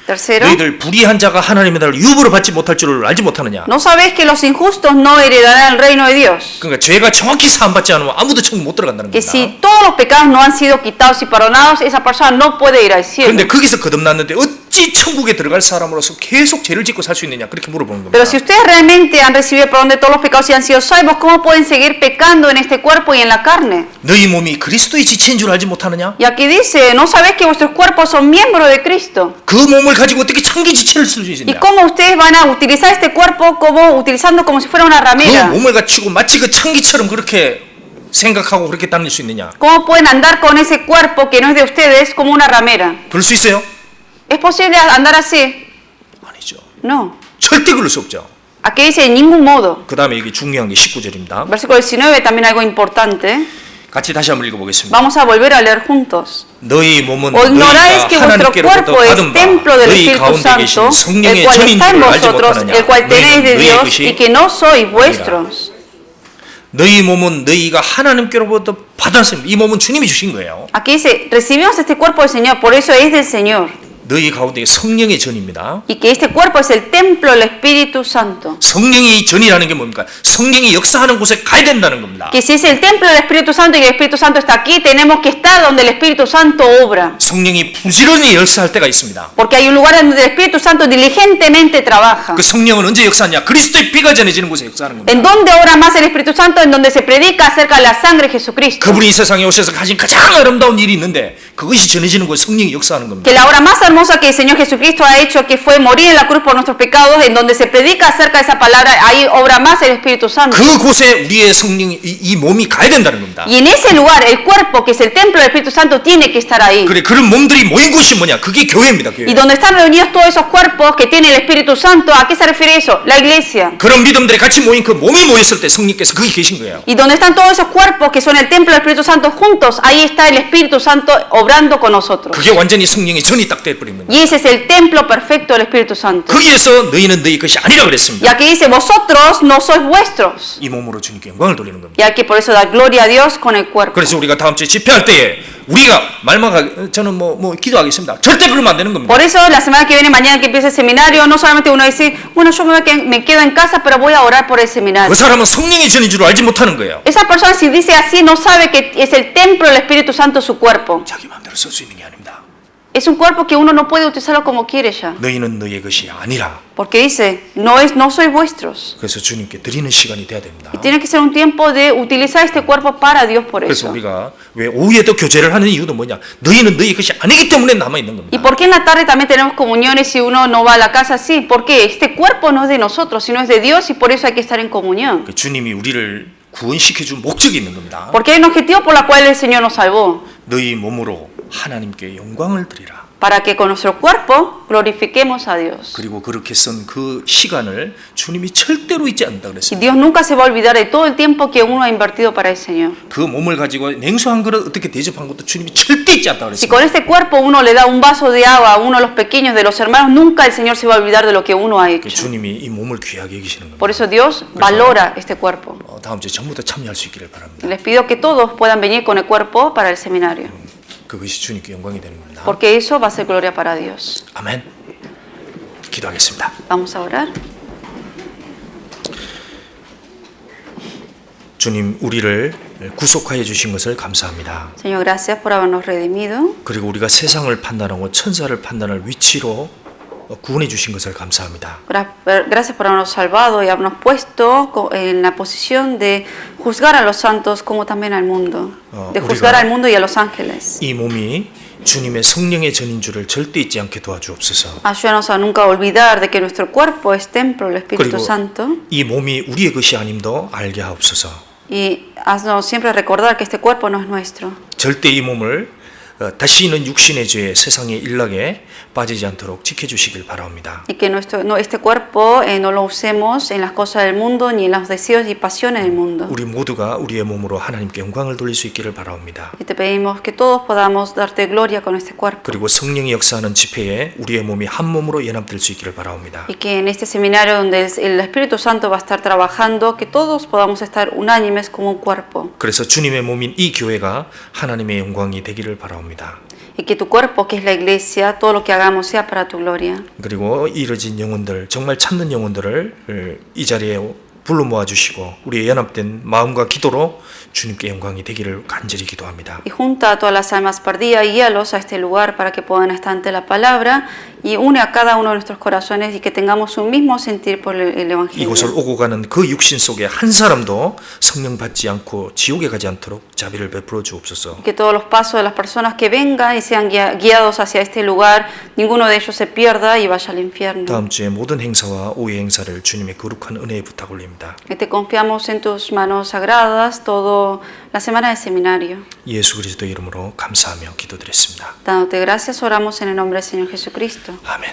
Tercero, 너희들 불의한 자가 하나님의 나라를 유업으로 받지 못할 줄을 알지 못하느냐? ¿no sabéis que los injustos no heredarán el reino de Dios? 그러니까 죄가 정확히 사함받지 않으면 아무도 천국 못 들어간다는 Que 겁니다. si todos los pecados no han sido quitados y perdonados, esa persona no puede ir al cielo. 그런데 거기서 거듭났는데 어찌 천국에 들어갈 사람으로서 계속 죄를 짓고 살 수 있느냐? 그렇게 물어보는 겁니다. Pero si ustedes realmente han recibido el perdón de todos los pecados y han sido salvos, ¿cómo pueden seguir pecando en este cuerpo y en la carne? 너희 몸이 그리스도의 지체인 줄 알지 못하느냐? Y aquí dice, ¿no sabéis que vuestros cuerpos son miembros de Cristo? 그 몸을 가지고 어떻게 창기 지체를 쓸 수 ¿Y 있느냐? cómo ustedes van a utilizar este cuerpo utilizando como si fuera una 그 ramera? 몸을 갖추고 마치 그 창기처럼 그렇게 생각하고 그렇게 다닐 수 있느냐? ¿Cómo pueden andar con ese cuerpo que no es de ustedes como una ramera? 그럴 수 있어요? ¿Es posible andar así? 아니죠. No. 절대 그럴 수 없죠. Aquí dice, en ningún modo. 그 다음에 이게 중요한 게 19절입니다. Versículo 19, también algo importante. 같이 다시 한번 읽어보겠습니다. Vamos a volver a leer juntos. 너희 몸은 ¿O ignoráis 너희가 que vuestro 하나님께로부터 cuerpo es 받은 바 templo del 너희 Espíritu 가운데 Santo, 계신 el 성령의 cual 전인 está en 줄을 알지 vosotros, 못하느냐? el cual tenéis de 너희는 Dios 너희 y 것이 que no sois vuestros? 너희 몸은 너희가 하나님께로부터 받았습니다. 이 몸은 주님이 주신 거예요. Aquí dice, recibimos este cuerpo del Señor, por eso es del Señor. 너희 가운데 성령의 전입니다. Y que este cuerpo es el templo del Espíritu Santo. 성령의 전이라는 게 뭡니까? 성령이 역사하는 곳에 가야 된다는 겁니다. Que si es el templo del Espíritu Santo y que el Espíritu Santo está aquí, tenemos que estar donde el Espíritu Santo obra. 성령이 부지런히 역사할 때가 있습니다. Porque hay un lugar donde el Espíritu Santo diligentemente trabaja. 그 성령은 언제 역사하냐? 그리스도의 피가 전해지는 곳에 역사하는 겁니다. ¿En dónde obra más el Espíritu Santo? En donde se predica acerca de la sangre de Jesucristo. 그분이 이 세상에 오셔서 가진 가장 아름다운 일이 있는데 그것이 전해지는 곳에 성령이 역사하는 겁니다. Que la obra más hermosa que el Señor Jesucristo ha hecho, que fue morir en la cruz por nuestros pecados, en donde se predica acerca de esa palabra, ahí obra más el Espíritu Santo. 그곳에 우리의 성령이 이 몸이 가야 된다는 겁니다. Y en ese lugar, el cuerpo, que es el templo del Espíritu Santo, tiene que estar ahí. 그래 그런 몸들이 모인 곳이 뭐냐? 그게 교회입니다. 교회. Y donde están reunidos todos esos cuerpos que tiene el Espíritu Santo, ¿a qué se refiere eso? La iglesia. 그런 믿음들이 같이 모인 그 몸이 모였을 때 성령께서 거기 계신 거예요. Y donde están todos esos cuerpos que son el templo del Espíritu Santo juntos, ahí está el Espíritu Santo obrando con nosotros. 그게 완전히 성령의 전이 딱 돼버린 겁니다. Y ese es el templo perfecto del Espíritu Santo. 거기에서 너희는 너희 것이 아니라 Y 그랬습니다. aquí dice, vosotros no sois vuestros. 이 몸으로 주님께 영광을 돌리는 겁니다. Y hay que por eso dar gloria a Dios con el cuerpo. 그래서 우리가 다음 주에 집회할 때에 우리가 말만 저는 뭐 기도하겠습니다. 절대 그러면 안 되는 겁니다. Por eso la semana que viene, mañana que empiece el seminario, no solamente uno dice, bueno, yo me quedo en casa, pero voy a orar por el seminario. 그 사람은 성령의 전인 줄 알지 못하는 거예요. Esa persona si dice así no sabe que es el templo del Espíritu Santo su cuerpo. 자기 마음대로 쓸 수 있는 게 아닙니다. Es un cuerpo que uno no puede utilizarlo como quiere ya. 너희는 너희의 것이 아니라. Porque dice, no sois vuestros. 그래서 주님께 드리는 시간이 돼야 됩니다. Y tiene que ser un tiempo de utilizar este cuerpo para Dios por 그래서 eso. 우리가 왜 오후에도 교제를 하는 이유도 뭐냐? 너희는 너희 것이 아니기 때문에 남아 있는 ¿Y 겁니다. por qué en la tarde también tenemos comuniones si uno no va a la casa así? Porque este cuerpo no es de nosotros, sino es de Dios y por eso hay que estar en comunión. 그 주님이 우리를 구원시켜 준 목적이 있는 겁니다. Porque hay un objetivo por el cual el Señor nos salvó. 너희 몸으로 하나님께 영광을 드리라. Para que con nuestro cuerpo glorifiquemos a Dios. 그리고 그렇게 쓴 그 시간을 주님이 절대로 잊지 않는다 Y 그랬습니다. Dios nunca se va a olvidar de todo el tiempo que uno ha invertido para el Señor. 그 몸을 가지고 냉수 한 그릇 어떻게 대접한 것도 주님이 절대 잊지 않다 Si 그랬습니다. con este cuerpo uno le da un vaso de agua a uno de los pequeños de los hermanos, nunca el Señor se va a olvidar de lo que uno ha 그 hecho. 주님이 이 몸을 귀하게 여기시는 겁니다. Por eso Dios valora este cuerpo. 다음 주에 전부 다 참여할 수 있기를 바랍니다. Y les pido que todos puedan venir con el cuerpo para el seminario. 그것이 주님께 영광이 되는 겁니다. Porque eso va a ser gloria para Dios. 아멘. 기도하겠습니다. Vamos a orar. 주님, 우리를 구속하여 주신 것을 감사합니다. Señor, gracias por habernos redimido. 그리고 우리가 세상을 판단하고 천사를 판단할 위치로 구원해 주신 것을 감사합니다. Gracias por habernos salvado y habernos puesto en la posición de juzgar a los santos como también al mundo. De juzgar al mundo y a los ángeles. 이 몸이 주님의 성령의 전인 줄을 절대 잊지 않게 도와주옵소서. Ayúdanos a nunca olvidar de que nuestro cuerpo es templo del Espíritu Santo. 이 몸이 우리의 것이 아님도 알게 하옵소서. Y haznos siempre recordar que este cuerpo no es nuestro. 절대 이 몸을 다시는 육신의 죄에 세상의 일락에 빠지지 않도록 지켜주시길 바랍니다. Y que este cuerpo no lo usemos en las cosas del mundo ni en los deseos y pasiones del mundo. 우리 모두가 우리의 몸으로 하나님께 영광을 돌릴 수 있기를 바랍니다. Y te pedimos que todos podamos darte gloria con este cuerpo. 그리고 성령이 역사하는 집회에 우리의 몸이 한 몸으로 연합될 수 있기를 바랍니다. Y que en este seminario donde el Espíritu Santo va a estar trabajando, que todos podamos estar unánimes como un cuerpo. 그래서 주님의 몸인 이 교회가 하나님의 영광이 되기를 바랍니다. y que tu cuerpo, que es la iglesia, todo lo que hagamos sea para tu gloria. 그리고 이뤄진 영혼들, 정말 참는 영혼들을 이 자리에 불러 모아 주시고 우리의 연합된 마음과 기도로 주님께 영광이 되기를 간절히 기도합니다. Y junta a todas las almas perdidas y guíalos a este lugar para que puedan estar ante la palabra y une a cada uno de nuestros corazones y que tengamos un mismo sentir por el Evangelio. 이곳을 오고 가는 그 육신 속에 한 사람도 성령 받지 않고 지옥에 가지 않도록 자비를 베풀어 주옵소서. Que todos los pasos de las personas que vengan y sean guiados hacia este lugar, ninguno de ellos se pierda y vaya al infierno. 다음 주에 모든 행사와 오후의 행사를 주님의 거룩한 은혜에 부탁 올립니다. Que te confiamos en tus manos sagradas toda la semana de seminario. 예수 그리스도 이름으로 감사하며 기도드렸습니다. Dándote gracias, oramos en el nombre del Señor Jesucristo. 아멘.